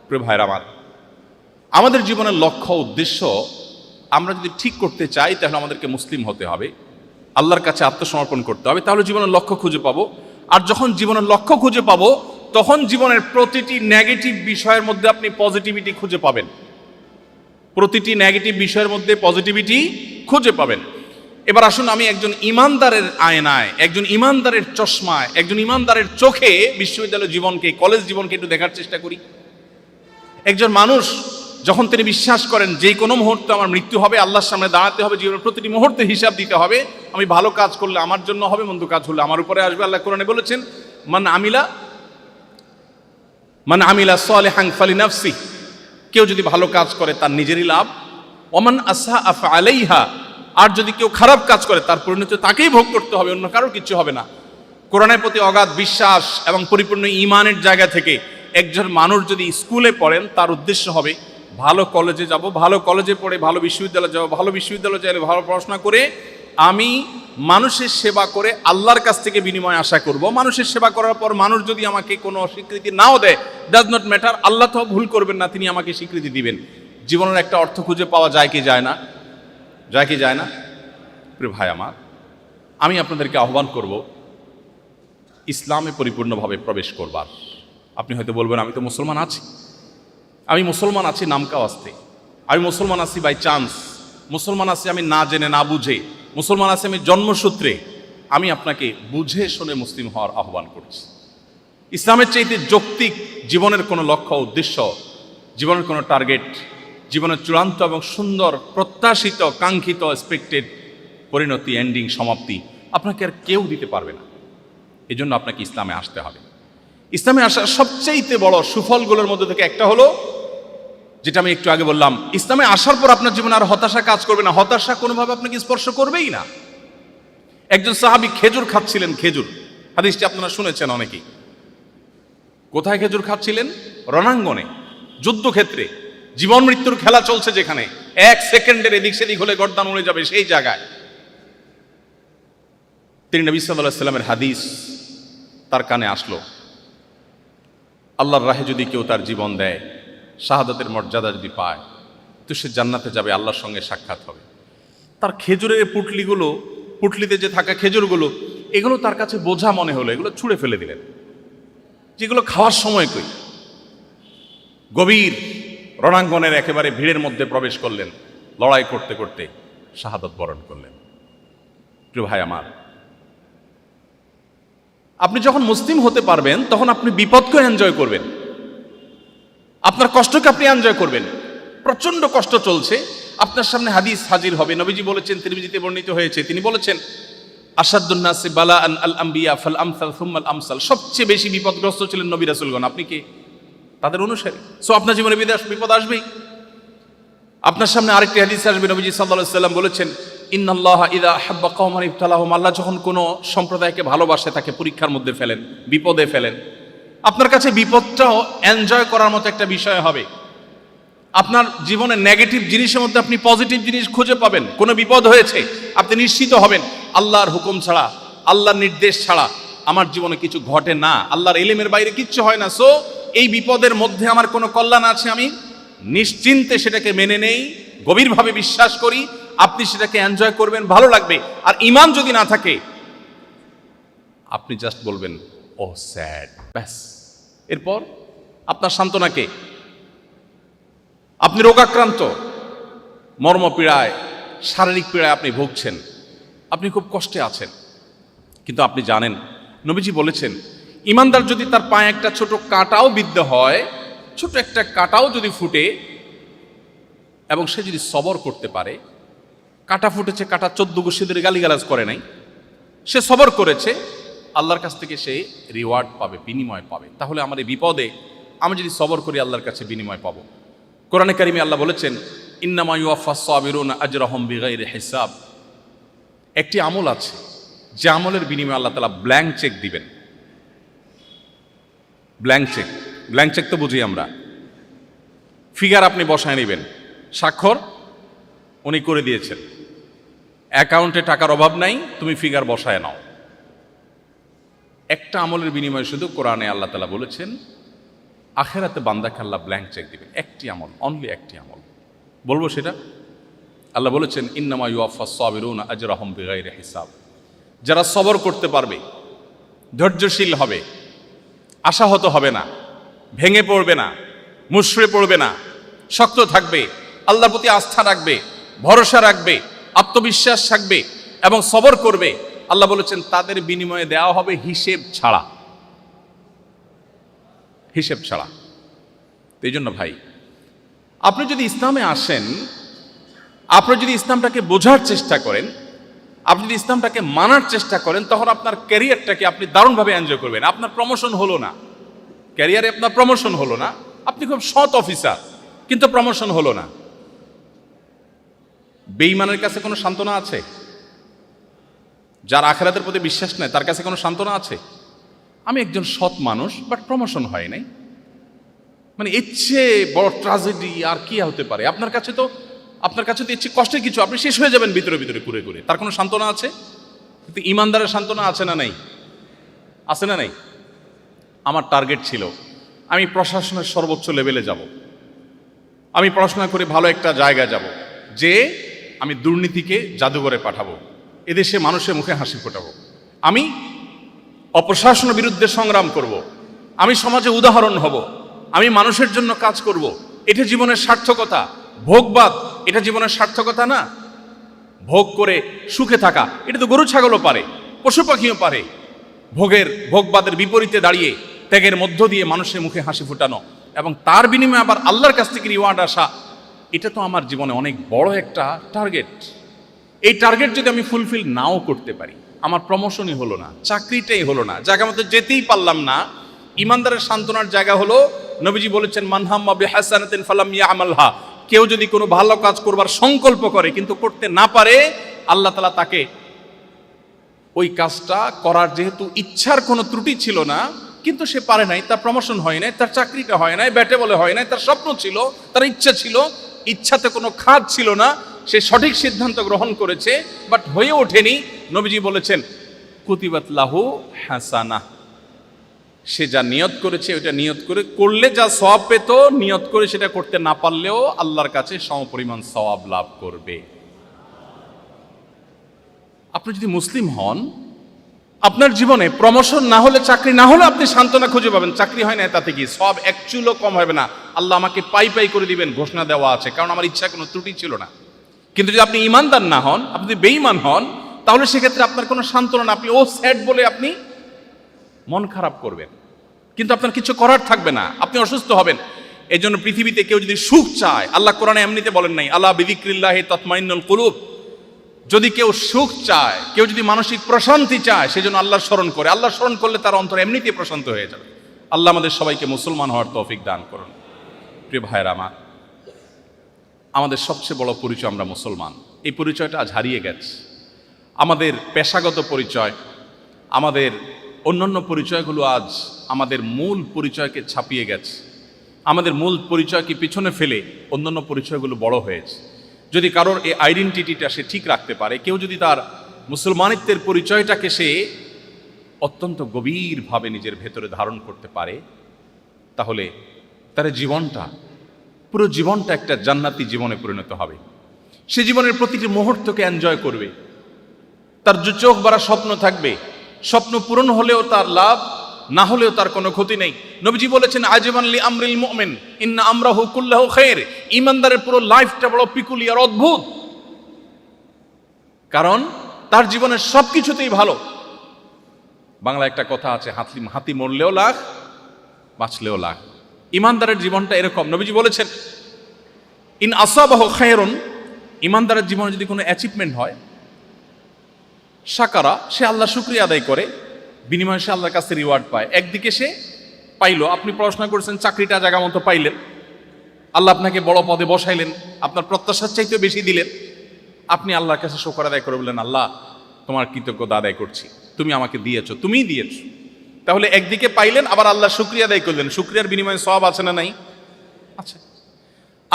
প্রিয় ভাইরা আমার, আমাদের জীবনের লক্ষ্য উদ্দেশ্য আমরা যদি ঠিক করতে চাই, তাহলে আমাদেরকে মুসলিম হতে হবে, আল্লাহর কাছে আত্মসমর্পণ করতে হবে, তাহলে জীবনের লক্ষ্য খুঁজে পাবো। আর যখন জীবনের লক্ষ্য খুঁজে পাবো, তখন জীবনের প্রতিটি নেগেটিভ বিষয়ের মধ্যে আপনি পজিটিভিটি খুঁজে পাবেন। প্রতিটি নেগেটিভ বিষয়ের মধ্যে পজিটিভিটি খুঁজে পাবেন। এবার আসুন, আমি একজন ইমানদারের আয়নায়, একজন ইমানদারের চশমায়, একজন ইমানদারের চোখে বিশ্ববিদ্যালয় জীবনকে, কলেজ জীবনকে একটু দেখার চেষ্টা করি। একজন মানুষ যখন তিনি বিশ্বাস করেন যে কোনো মুহূর্তে আমার মৃত্যু হবে, আল্লাহর সামনে দাঁড়াতে হবে, জীবনের প্রতিটি মুহূর্তে হিসাব দিতে হবে, আমি ভালো কাজ করলে আমার জন্য হবে, মন্দ কাজ হলে আমার উপরে আসবে। আল্লাহ কোরআনে বলেছেন, মান আমিলা সালিহান ফালিনাফসি, কেউ যদি ভালো কাজ করে তার নিজেরই লাভ, ওমান আসআ ফাআলাইহা, আর যদি কেউ খারাপ কাজ করে তার পরিণতি তাকেই ভোগ করতে হবে, অন্য কারোর কিছু হবে না। কোরআনের প্রতি অগাধ বিশ্বাস এবং পরিপূর্ণ ঈমানের জায়গা থেকে একজন মানুষ যদি স্কুলে পড়েন, তার উদ্দেশ্য হবে ভালো কলেজে যাব, ভালো কলেজে পড়ে ভালো বিশ্ববিদ্যালয়ে যাব, ভালো বিশ্ববিদ্যালয়ে যাই ভালো পড়াশোনা করে আমি মানুষের সেবা করে আল্লাহর কাছ থেকে বিনিময় আশা করব। মানুষের সেবা করার পর মানুষ যদি আমাকে কোনো স্বীকৃতি নাও দেয়, ডাজ নট ম্যাটার, আল্লাহ তো ভুল করবেন না, তিনি আমাকে স্বীকৃতি দিবেন। জীবনের একটা অর্থ খুঁজে পাওয়া যায় কি যায় না? যায় কি যায় না? প্রিয় ভাই আমার, আমি আপনাদেরকে আহ্বান করব ইসলামে পরিপূর্ণভাবে প্রবেশ করবার। আপনি হয়তো বলবেন, আমি তো মুসলমান আছি, আমি মুসলমান আছি নামকা ওয়াস্তে, আমি মুসলমান আছি বাই চান্স, মুসলমান আছি আমি না জেনে না বুঝে, মুসলমান আছি আমি জন্মসূত্রে। আমি আপনাকে বুঝে শুনে মুসলিম হওয়ার আহ্বান করছি। ইসলামের চাইতে যৌক্তিক জীবনের কোনো লক্ষ্য, উদ্দেশ্য, জীবনের কোনো টার্গেট, জীবনের চূড়ান্ত এবং সুন্দর প্রত্যাশিত, কাঙ্ক্ষিত, এক্সপেক্টেড পরিণতি, এন্ডিং, সমাপ্তি আপনাকে আর কেউ দিতে পারবে না। এই জন্য আপনাকে ইসলামে আসতে হবে। ইসলামে আসার সবচেয়ে বড় সুফলগুলোর মধ্যে থেকে একটা হলো, যেটা আমি একটু আগে বললাম, ইসলামে আসার পর আপনার জীবনে আর হতাশা কাজ করবে না, হতাশা কোনোভাবে আপনাকে স্পর্শ করবেই না। একজন সাহাবী খেজুর খাচ্ছিলেন, খেজুর, হাদিসটি আপনারা শুনেছেন অনেকেই। কোথায় খেজুর খাচ্ছিলেন? রণাঙ্গনে, যুদ্ধক্ষেত্রে, জীবন মৃত্যুর খেলা চলছে, যেখানে এক সেকেন্ডের এদিক সেদিক হলে গর্দান উড়ে যাবে, সেই জায়গায় তিনি নবী সাল্লাল্লাহু আলাইহি ওয়াসাল্লামের হাদিস তার কানে আসলো, আল্লাহর রাহে যদি কেউ তার জীবন দেয়, শাহাদাতের মর্যাদা যদি পায়, তো সে জান্নাতে যাবে, আল্লাহর সঙ্গে সাক্ষাৎ হবে। তার খেজুরের পুটলিগুলো, পুটলিতে যে থাকা খেজুরগুলো, এগুলো তার কাছে বোঝা মনে হলো, এগুলো ছুঁড়ে ফেলে দিলেন, যেগুলো খাওয়ার সময় কই। গভীর রণাঙ্গনের একেবারে ভিড়ের মধ্যে প্রবেশ করলেন, লড়াই করতে করতে শাহাদাত বরণ করলেন। প্রিয় ভাই আমার, আপনি যখন মুসলিম হতে পারবেন, তখন আপনি বিপদকে এনজয় করবেন, আপনার কষ্টকে আপনি এনজয় করবেন। প্রচন্ড কষ্ট চলছে, আপনার সামনে হাদিস হাজির হবে। নবীজি বলেছেন, তিরমিজিতে বর্ণিত হয়েছে, তিনি বলেছেন আসাদুন নাসি বালাআন আল আম্বিয়া ফাল আমসাল সুম্মাল আমসাল। সবচেয়ে বেশি বিপদগ্রস্ত ছিলেন নবী রাসূলগণ। আপনি কি তাদের অনুসারী? সো আপনার জীবনে বিপদ আসবেই। আপনার সামনে আরেকটি হাদিস আসবে। নবীজি সাল্লাল্লাহু আলাইহি সাল্লাম বলেছেন, ইন্নাল্লাহা ইযা আহাব্বা কওমান ইবতালাহুম। আল্লাহ যখন কোনো সম্প্রদায়কে ভালোবাসে তাকে পরীক্ষার মধ্যে ফেলেন, বিপদে ফেলেন। আপনার কাছে বিপদটাও এনজয় করার মতো একটা বিষয় হবে। আপনার জীবনে নেগেটিভ জিনিসের মধ্যে আপনি পজিটিভ জিনিস খুঁজে পাবেন। কোনো বিপদ হয়েছে, আপনি নিশ্চিত হবেন আল্লাহর হুকুম ছাড়া, আল্লাহর নির্দেশ ছাড়া আমার জীবনে কিছু ঘটে না, আল্লাহর ইলমের বাইরে কিচ্ছু হয় না। সো এই বিপদের মধ্যে আমার কোনো কল্যাণ আছে, আমি নিশ্চিন্তে সেটাকে মেনে নেই, গভীরভাবে বিশ্বাস করি। আপনি সেটাকে এনজয় করবেন, ভালো লাগবে। আর ঈমান যদি না থাকে, আপনি জাস্ট বলবেন ও স্যাড, ব্যাস। এরপর আপনার সান্ত্বনা কে? আপনি রোগাক্রান্ত, মর্মপীড়ায়, শারীরিক পীড়ায় আপনি ভুগছেন, আপনি খুব কষ্টে আছেন, কিন্তু আপনি জানেন নবীজি বলেছেন ঈমানদার যদি তার পায়ে একটা ছোট কাঁটাও বিদ্ধ হয়, ছোট একটা কাঁটাও যদি ফুটে, এবং সে যদি সবর করতে পারে, কাঁটা ফুটেছে, কাঁটা 14 গোষ্ঠী ধরে গালিগালাজ করে নাই, সে সবর করেছে, আল্লাহর কাছ থেকে সে রিওয়ার্ড পাবে, বিনিময় পাবে। তাহলে আমার এই বিপদে আমি যদি সবর করি, আল্লাহর কাছে বিনিময় পাবো। কোরআনে কারিমে আল্লাহ বলেছেন, ইন্নামা ইউওয়াফাস সাবিরুনা আজরাহুম বিগাইরি হিসাব। একটি আমল আছে যে আমলের বিনিময়ে আল্লাহ তাআলা ব্ল্যাঙ্ক চেক দিবেন। ব্ল্যাঙ্ক চেক, ব্ল্যাঙ্ক চেক তো বুঝি আমরা। ফিগার আপনি বসায় নেবেন, স্বাক্ষর উনি করে দিয়েছেন, অ্যাকাউন্টে টাকার অভাব নাই, তুমি ফিগার বসায় নাও। একটা আমলের বিনিময়ে শুধু কোরআনে আল্লাহ তাআলা বলেছেন আখেরাতে বান্দাকে আল্লাহ ব্ল্যাঙ্ক চেক দিবেন। একটি আমল, অনলি একটি আমল। বলবো সেটা? আল্লাহ বলেছেন ইন্নামা ইউওয়াফাস সাবিরুনা আজরাহুম বিগাইরি হিসাব। যারা সবর করতে পারবে, ধৈর্যশীল হবে, আশাহত হবে না, ভেঙে পড়বে না, মুষড়ে পড়বে না, শক্ত থাকবে, আল্লাহর প্রতি আস্থা রাখবে, ভরসা রাখবে, আত্মবিশ্বাস থাকবে এবং সবর করবে, আল্লাহ বলেছেন তাদের বিনিময়ে দেওয়া হবে হিসেব ছাড়া। হিসেব ছাড়া। এই জন্য ভাই, আপনি যদি ইসলামে আসেন, আপনি যদি ইসলামটাকে বোঝার চেষ্টা করেন, আপনি যদি ইসলামটাকে মানার চেষ্টা করেন, তখন আপনার ক্যারিয়ারটাকে আপনি দারুণভাবে এনজয় করবেন। আপনার প্রমোশন হলো না, ক্যারিয়ারে আপনার প্রমোশন হলো না, আপনি খুব সৎ অফিসার কিন্তু প্রমোশন হলো না। বেঈমানের কাছে কোনো সান্ত্বনা আছে? যার আখিরাতের প্রতি বিশ্বাস নেই তার কাছে কোনো সান্ত্বনা আছে? আমি একজন সৎ মানুষ, বাট প্রমোশন হয় নাই, মানে এর চেয়ে বড় ট্র্যাজেডি আর কি হতে পারে? আপনার কাছে তো এর চেয়ে কষ্টের কিছু, আপনি শেষ হয়ে যাবেন ভিতরে ভিতরে ঘুরে ঘুরে। তার কোনো সান্ত্বনা আছে? কিন্তু ইমানদারের সান্ত্বনা আছে না নাই? আছে না নাই? আমার টার্গেট ছিল আমি প্রশাসনের সর্বোচ্চ লেভেলে যাব, আমি পড়াশোনা করে ভালো একটা জায়গায় যাব, যে আমি দুর্নীতিকে জাদুঘরে পাঠাবো, এদেশে মানুষের মুখে হাসি ফোটাবো, আমি অপ্রশাসনের বিরুদ্ধে সংগ্রাম করব, আমি সমাজে উদাহরণ হব, আমি মানুষের জন্য কাজ করব। এটা জীবনের সার্থকতা। ভোগবাদ এটা জীবনের সার্থকতা না। ভোগ করে সুখে থাকা এটা তো গরু ছাগলও পারে, পশু পাখিও পারে। ভোগবাদের বিপরীতে দাঁড়িয়ে ত্যাগের মধ্য দিয়ে মানুষের মুখে হাসি ফোটানো এবং তার বিনিময়ে আবার আল্লাহর কাছ থেকে রিওয়ার্ড আসা, এটা তো আমার জীবনে অনেক বড় একটা টার্গেট। এই টার্গেট যদি আমি ফুলফিল নাও করতে পারি, আমার প্রমোশনই হলো না, চাকরিটাই হলো না, জায়গা মতো যেতেই পারলাম না, ইমানদারের সান্ত্বনার জায়গা হলো নবীজি বলেছেন মান হাম্মা বিহাসানাতিন ফালাম ইয়ামালহা। কেউ যদি কোনো ভালো কাজ করবার সংকল্প করে কিন্তু করতে না পারে, আল্লাহ তাআলা তাকে ওই কাজটা করার যেহেতু ইচ্ছার কোনো ত্রুটি ছিল না, কিন্তু সে পারে নাই, তার প্রমোশন হয় নাই, তার চাকরিটা হয় নাই, ব্যাটে বলে হয় নাই, তার স্বপ্ন ছিল, তার ইচ্ছা ছিল, ইচ্ছাতে কোনো খাদ ছিল না, সে সঠিক সিদ্ধান্ত গ্রহণ করেছে বাট হয়ে ওঠেনি। নবীজি বলেছেন কুতিবাত লাহু হাসানা। সে যা নিয়ত করেছে ওইটা নিয়ত করে করলে যা সওয়াব পেত, নিয়ত করে সেটা করতে না পারলেও আল্লাহর কাছে সমপরিমাণ সওয়াব লাভ করবে। আপনি যদি মুসলিম হন, আপনার জীবনে প্রমোশন না হলে, চাকরি না হলে আপনি সান্ত্বনা খুঁজে পাবেন। চাকরি হয় না তাতে কি সব এক চুলও কম হবে না, আল্লাহ আমাকে পাই পাই করে দিবেন, ঘোষণা দেওয়া আছে, কারণ আমার ইচ্ছা কোনো ত্রুটি ছিল না। কিন্তু যদি আপনি ইমানদার না হন, আপনি যদি বেঈমান হন, তাহলে সেক্ষেত্রে আপনার কোনো সান্ত্বনা না, আপনি ও স্যাড বলে আপনি মন খারাপ করবেন, কিন্তু আপনার কিছু করার থাকবে না, আপনি অসুস্থ হবেন। এই জন্য পৃথিবীতে কেউ যদি সুখ চায়, আল্লাহ কোরআনে এমনিতে বলেন নাই, আল্লাহ বিযিক্রিল্লাহি তাতমাইন্নুল কুলুব, যদি কেউ সুখ চায়, কেউ যদি মানসিক প্রশান্তি চায়, সেজন্য আল্লাহর স্মরণ করে। আল্লাহর স্মরণ করলে তার অন্তর এমনিতেই প্রশান্ত হয়ে যাবে। আল্লাহ আমাদের সবাইকে মুসলমান হওয়ার তৌফিক দান করুন। প্রিয় ভাইয়েরা আমার, আমাদের সবচেয়ে বড় পরিচয় আমরা মুসলমান, এই পরিচয়টা আজ হারিয়ে গেছে। আমাদের পেশাগত পরিচয়, আমাদের অন্যান্য পরিচয়গুলো আজ আমাদের মূল পরিচয়কে ছাপিয়ে গেছে। আমাদের মূল পরিচয়কে পিছনে ফেলে অন্যান্য পরিচয়গুলো বড় হয়েছে। যদি কারোর এই আইডেন্টিটিটা সে ঠিক রাখতে পারে, কেউ যদি তার মুসলমানিত্বের পরিচয়টাকে সে অত্যন্ত গভীরভাবে নিজের ভেতরে ধারণ করতে পারে, তাহলে তার জীবনটা, পুরো জীবনটা একটা জান্নাতি জীবনে পরিণত হবে। সে জীবনের প্রতিটি মুহূর্তকে এনজয় করবে। তার যে চোখ ভরা স্বপ্ন থাকবে, স্বপ্ন পূরণ হলেও তার লাভ, না হলেও তার কোনো ক্ষতি নেই। নবীজি বলেছেন, আজমান লি আমরিল মুমিন ইন্না আমরাহু কুল্লাহু খায়র। ঈমানদারের পুরো লাইফটা বড় পিকুলিয়ার, অদ্ভুত, কারণ তার জীবনের সবকিছুতেই ভালো। বাংলা একটা কথা আছে, হাতি মরলেও লাখ, বাঁচলেও লাখ। ঈমানদারের জীবনটা এরকম। নবীজি বলেছেন, ইন আসাবাহু খায়রুন, ঈমানদারের জীবনে যদি কোনো অ্যাচিভমেন্ট হয়, শাকারা, সে আল্লাহ শুকরিয়া আদায় করে, বিনিময়ে সে আল্লাহর কাছে রিওয়ার্ড পায়। একদিকে সে পাইলো, আপনি পড়াশোনা করেছেন, চাকরিটা জায়গা মতো পাইলেন, আল্লাহ আপনাকে বড় পদে বসাইলেন, আপনার প্রত্যাশার চাইতেও বেশি দিলেন, আপনি আল্লাহর কাছে শুকর আদায় করে বললেন, আল্লাহ তোমার কৃতজ্ঞতা আদায় করছি, তুমি আমাকে দিয়েছো, তুমিই দিয়েছো। তাহলে একদিকে পাইলেন, আবার আল্লাহ শুকরিয়া আদায় করলেন, শুকরিয়ার বিনিময়ে সওয়াব আছে না নাই? আচ্ছা।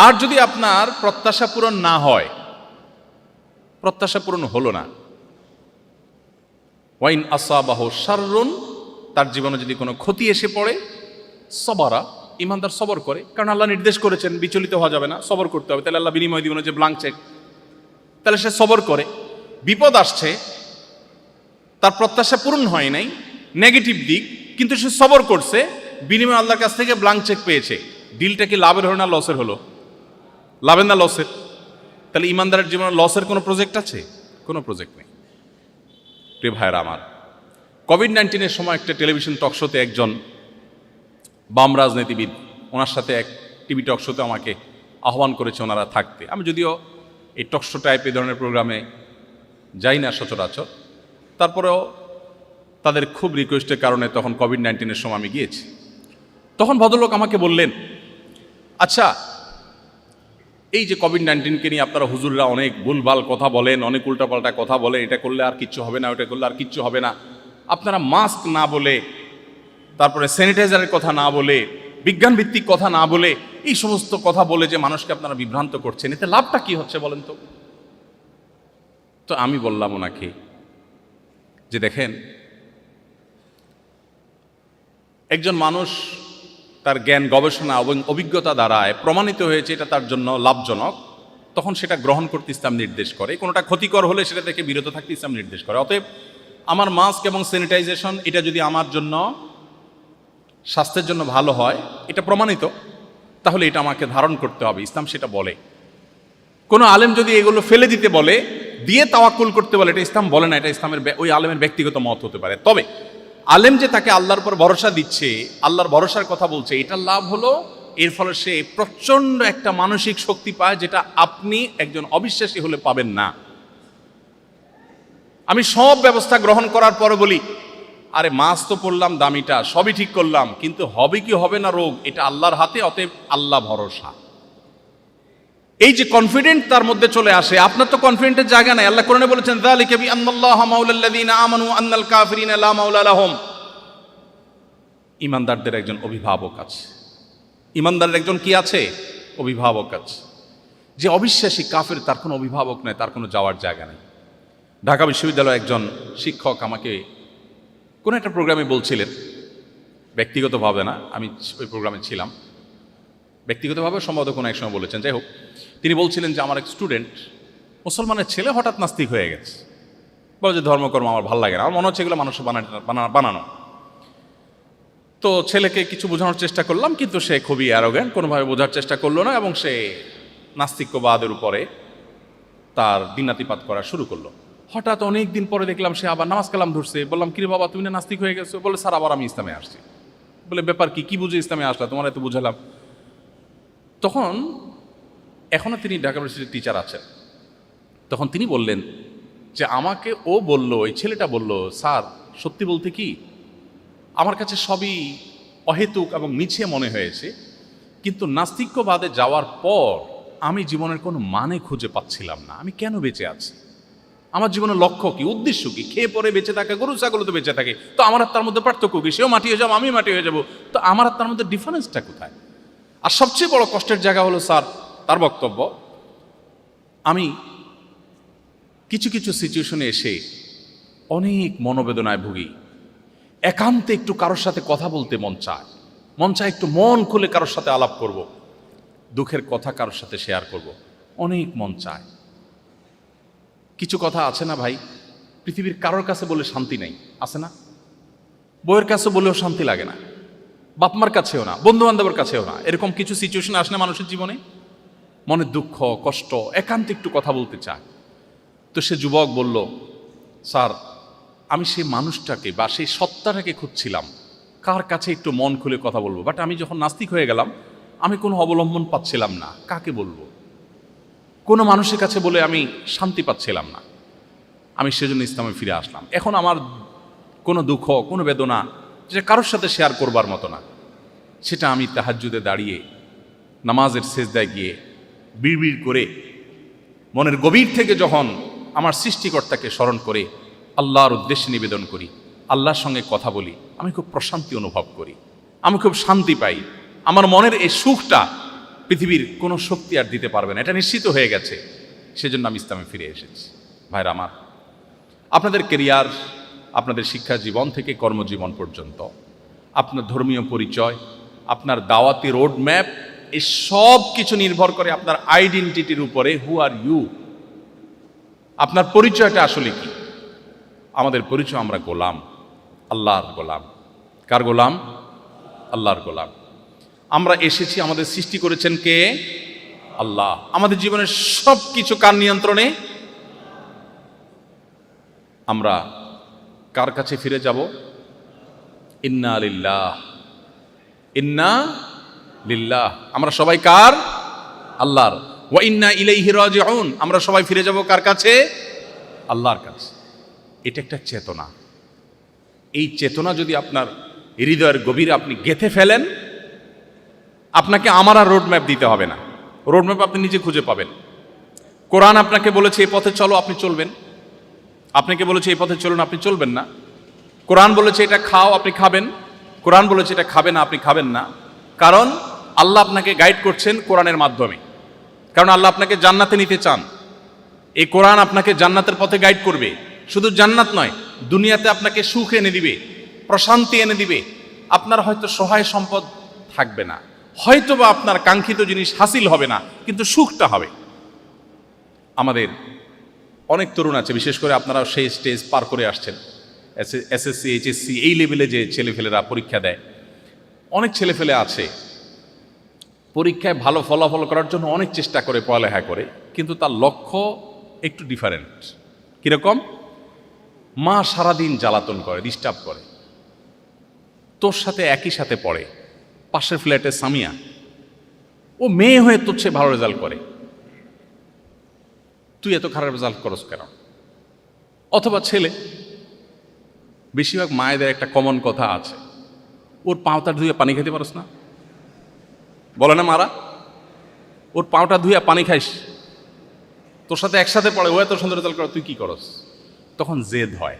আর যদি আপনার প্রত্যাশা পূরণ না হয়, প্রত্যাশা পূরণ হলো না, ওয়াইন আসাবাহু শাররুন, তার জীবনে যদি কোনো ক্ষতি এসে পড়ে, সবরা, ইমানদার সবর করে, কারণ আল্লাহ নির্দেশ করেছেন বিচলিত হওয়া যাবে না, সবর করতে হবে। তাহলে আল্লাহ বিনিময় দিবেন যে ব্লাঙ্ক চেক, তাহলে সে সবর করে। বিপদ আসছে, তার প্রত্যাশা পূরণ হয় নাই, নেগেটিভ দিক, কিন্তু সে সবর করছে, বিনিময় আল্লাহর কাছ থেকে ব্লাঙ্ক চেক পেয়েছে। ডিলটা কি লাভের হলো না লসের হলো? লাভের না লসের? তাহলে ইমানদারের জীবনে লসের কোনো প্রজেক্ট আছে? কোনো প্রজেক্ট নেই। প্রিয় ভাইয়েরা আমার, কোভিড-19 সময় একটা টেলিভিশন টক শোতে একজন বাম রাজনীতিবিদ, ওনার সাথে এক টিভি টক শোতে আমাকে আহ্বান করেছে ওনারা থাকতে। আমি যদিও এই টক শো টাইপ এই ধরনের প্রোগ্রামে যাই না সচরাচর, তারপরেও তাদের খুব রিকোয়েস্টের কারণে তখন কোভিড-19 সময় আমি গিয়েছি। তখন ভদ্রলোক আমাকে বললেন, আচ্ছা, এই যে কোভিড-19কে নিয়ে আপনারা হুজুররা অনেক ভুলভাল কথা বলেন, অনেক উল্টাপাল্টা কথা বলেন, এটা করলে আর কিচ্ছু হবে না, ওটা করলে আর কিচ্ছু হবে না, আপনারা মাস্ক না বলে, তারপরে স্যানিটাইজারের কথা না বলে, বিজ্ঞানভিত্তিক কথা না বলে, এই সমস্ত কথা বলে যে মানুষকে আপনারা বিভ্রান্ত করছেন, এতে লাভটা কি হচ্ছে বলেন তো? তো আমি বললাম ওনাকে যে, দেখেন, একজন মানুষ তার জ্ঞান, গবেষণা এবং অভিজ্ঞতা দ্বারায় প্রমাণিত হয়েছে এটা তার জন্য লাভজনক, তখন সেটা গ্রহণ করতে ইসলাম নির্দেশ করে। কোনোটা ক্ষতিকর হলে সেটা থেকে বিরত থাকতে ইসলাম নির্দেশ করে। অতএব আমার মাস্ক এবং স্যানিটাইজেশন, এটা যদি আমার জন্য, স্বাস্থ্যের জন্য ভালো হয়, এটা প্রমাণিত, তাহলে এটা আমাকে ধারণ করতে হবে, ইসলাম সেটা বলে। কোনো আলেম যদি এগুলো ফেলে দিতে বলে, দিয়ে তাওয়াক্কুল করতে বলে, এটা ইসলাম বলে না, এটা ইসলামের ওই আলেমের ব্যক্তিগত মত হতে পারে। তবে আলেম যে তাকে আল্লাহর উপর ভরসা দিচ্ছে, আল্লাহর ভরসার কথা বলছে, এটার লাভ হলো এর ফলে সে প্রচণ্ড একটা মানসিক শক্তি পায়, যেটা আপনি একজন অবিশ্বাসী হলে পাবেন না। আমি সব ব্যবস্থা গ্রহণ করার পরে বলি, আরে মাস্ক তো পড়লাম দামিটা, সবই ঠিক করলাম, কিন্তু হবে কি হবে না রোগ, এটা আল্লাহর হাতে, অতএব আল্লাহ ভরসা। এই যে কনফিডেন্ট তার মধ্যে চলে আসে, আপনার তো কনফিডেন্টের জায়গা নাই। আল্লাহ কোরআনে বলেছেন, যালিকা বিআন্নাল্লাহা মাওলাল্লাযীনা আমানু আন্নাল কাফিরিনা লা মাওলা লাহুম। ঈমানদারদের একজন অভিভাবক আছে। ঈমানদারের একজন কি আছে? অভিভাবক আছে। যে অবিশ্বাসী কাফের, তার কোনো অভিভাবক নেই, তার কোনো যাওয়ার জায়গা নেই। ঢাকা বিশ্ববিদ্যালয়ের একজন শিক্ষক আমাকে কোনো একটা প্রোগ্রামে বলছিলেন, ব্যক্তিগতভাবে না, আমি ওই প্রোগ্রামে ছিলাম, ব্যক্তিগতভাবে সম্ভবত কোনো এক সময় বলেছেন, যাই হোক, তিনি বলছিলেন যে আমার এক স্টুডেন্ট, মুসলমানের ছেলে, হঠাৎ নাস্তিক হয়ে গেছে। বলে যে ধর্মকর্ম আমার ভালো লাগে না, আমার মনে হচ্ছে এগুলো মানুষ বানানো। তো ছেলেকে কিছু বোঝানোর চেষ্টা করলাম, কিন্তু সে খুবই অ্যারোগ্যান্ট, কোনোভাবে বোঝার চেষ্টা করলো না, এবং সে নাস্তিক্যবাদের উপরে তার দিনাতিপাত করা শুরু করলো। হঠাৎ অনেক দিন পরে দেখলাম সে আবার নামাজ কালাম ধরছে। বললাম, কিরে বাবা, তুমি না নাস্তিক হয়ে গেছো? বলে, স্যার, আবার আমি ইসলামে আসছি। বলে, ব্যাপার কি, কি বুঝে ইসলামে আসলা? তোমার এত বুঝালাম। তখন এখনও তিনি ঢাকা ইউনিভার্সিটির টিচার আছেন। তখন তিনি বললেন যে আমাকে ও বলল, ওই ছেলেটা বলল, স্যার সত্যি বলতে কি আমার কাছে সবই অহেতুক এবং মিছে মনে হয়েছে, কিন্তু নাস্তিক্যবাদে যাওয়ার পর আমি জীবনের কোনো মানে খুঁজে পাচ্ছিলাম না। আমি কেন বেঁচে আছি, আমার জীবনের লক্ষ্য কি, উদ্দেশ্য কি? খেয়ে পরে বেঁচে থাকে, গরু ছাগল তো বেঁচে থাকে, তো আমার আর তার মধ্যে পার্থক্য কি? সেও মাটি হয়ে যাবো, আমি মাটি হয়ে যাব, তো আমার আর তার মধ্যে ডিফারেন্সটা কোথায়? আর সবচেয়ে বড় কষ্টের জায়গা হলো স্যার, তার বক্তব্য, আমি কিছু কিছু সিচুয়েশনে এসে অনেক মনোবেদনায় ভুগি। একান্তে একটু কারোর সাথে কথা বলতে মন চায় একটু মন খুলে কারোর সাথে আলাপ করব, দুঃখের কথা কারোর সাথে শেয়ার করব, অনেক মন চায়। কিছু কথা আছে না ভাই, পৃথিবীর কারোর কাছে বলে শান্তি নেই, আছে না? বউয়ের কাছে বলেও শান্তি লাগে না, বাপমার কাছেও না, বন্ধু বান্ধবের কাছেও না। এরকম কিছু সিচুয়েশন আসলে মানুষের জীবনে মনে দুঃখ কষ্ট, একান্তে একটু কথা বলতে চায়। তো সে যুবক বলল, স্যার আমি সেই মানুষটাকে বা সেই সত্তাটাকে খুঁজছিলাম, কার কাছে একটু মন খুলে কথা বলবো, বাট আমি যখন নাস্তিক হয়ে গেলাম আমি কোনো অবলম্বন পাচ্ছিলাম না, কাকে বলবো? কোনো মানুষের কাছে বলে আমি শান্তি পাচ্ছিলাম না। আমি সেজন্য ইসলামে ফিরে আসলাম। এখন আমার কোনো দুঃখ, কোনো বেদনা যেটা কারোর সাথে শেয়ার করবার মতো না, সেটা আমি তাহাজ্জুদে দাঁড়িয়ে নামাজের সেজদায় গিয়ে বিড়বিড় করে মনের গভীর থেকে যখন আমার সৃষ্টিকর্তাকে স্মরণ করে আল্লাহর উদ্দেশ্যে নিবেদন করি, আল্লাহর সঙ্গে কথা বলি, আমি খুব প্রশান্তি অনুভব করি, আমি খুব শান্তি পাই। আমার মনের এই সুখটা পৃথিবীর কোনো শক্তি আর দিতে পারবে না, এটা নিশ্চিত হয়ে গেছে। সেজন্য আমি ইসলামে ফিরে এসেছি। ভাইরা আমার, আপনাদের কেরিয়ার, আপনাদের শিক্ষা জীবন থেকে কর্মজীবন পর্যন্ত, আপনার ধর্মীয় পরিচয়, আপনার দাওয়াতি রোড ম্যাপ, এই সব কিছু নির্ভর করে আপনার আইডেন্টিটির উপরে। হু আর ইউ, আপনার পরিচয়টা আসলে কি? আমাদের পরিচয়, আমরা গোলাম, আল্লাহর গোলাম। কার গোলাম? আল্লাহর গোলাম। আমরা এসেছি, আমাদের সৃষ্টি করেছেন কে? আল্লাহ। আমাদের জীবনের সব কিছু কার নিয়ন্ত্রণে? আমরা কার কাছে ফিরে যাব? ইন্না লিল্লাহ, ইন্না লিল্লাহ। আমরা সবাই কার? আল্লাহর। ওয়া ইন্না ইলাইহি রাজিউন, আমরা সবাই ফিরে যাব কার কাছে? আল্লাহর কাছে। এটা একটা চেতনা। এই চেতনা যদি আপনার হৃদয়ের গভীরে আপনি গেঁথে ফেলেন, আপনাকে আমার আর রোড ম্যাপ দিতে হবে না, রোড ম্যাপ আপনি নিজে খুঁজে পাবেন। কোরআন আপনাকে বলেছে এই পথে চলো, আপনি চলবেন। আপনাকে বলেছে এই পথে চলুন, আপনি চলবেন না। কোরআন বলেছে এটা খাও, আপনি খাবেন। কোরআন বলেছে এটা খাবে না, আপনি খাবেন না। কারণ আল্লাহ আপনাকে গাইড করছেন কোরআনের মাধ্যমে, কারণ আল্লাহ আপনাকে জান্নাতে নিতে চান। এই কোরআন আপনাকে জান্নাতের পথে গাইড করবে। শুধু জান্নাত নয়, দুনিয়াতে আপনাকে সুখ এনে দিবে, প্রশান্তি এনে দিবে। আপনার হয়তো সহায় সম্পদ থাকবে না, হয়তো বা আপনার কাঙ্ক্ষিত জিনিস হাসিল হবে না, কিন্তু সুখটা হবে। আমাদের অনেক তরুণ আছে, বিশেষ করে আপনারা সেই স্টেজ পার করে আসছেন, এসএসসি এইচএসসি এই লেভেলে যে ছেলেফেলেরা পরীক্ষা দেয়, অনেক ছেলেফেলে আছে পরীক্ষায় ভালো ফলাফল করার জন্য অনেক চেষ্টা করে, পড়ালেখা করে, কিন্তু তার লক্ষ্য একটু ডিফারেন্ট। কীরকম? মা সারাদিন জ্বালাতন করে, ডিস্টার্ব করে, তোর সাথে একই সাথে পড়ে, পাশের ফ্ল্যাটে সামিয়া, ও মেয়ে হয়ে তোর চেয়ে ভালো রেজাল্ট করে, তুই এত খারাপ রেজাল্ট করস কেন? অথবা ছেলে, বেশিরভাগ মায়েদের একটা কমন কথা আছে, ওর পাওটা ধুয়ে পানি খেতে পারস না? বলে না মারা, ওর পাওটা ধুয়ে পানি খাইস, তোর সাথে একসাথে পড়ে, ও এত সুন্দর রেজাল্ট করে, তুই কি করস? তখন জেদ হয়।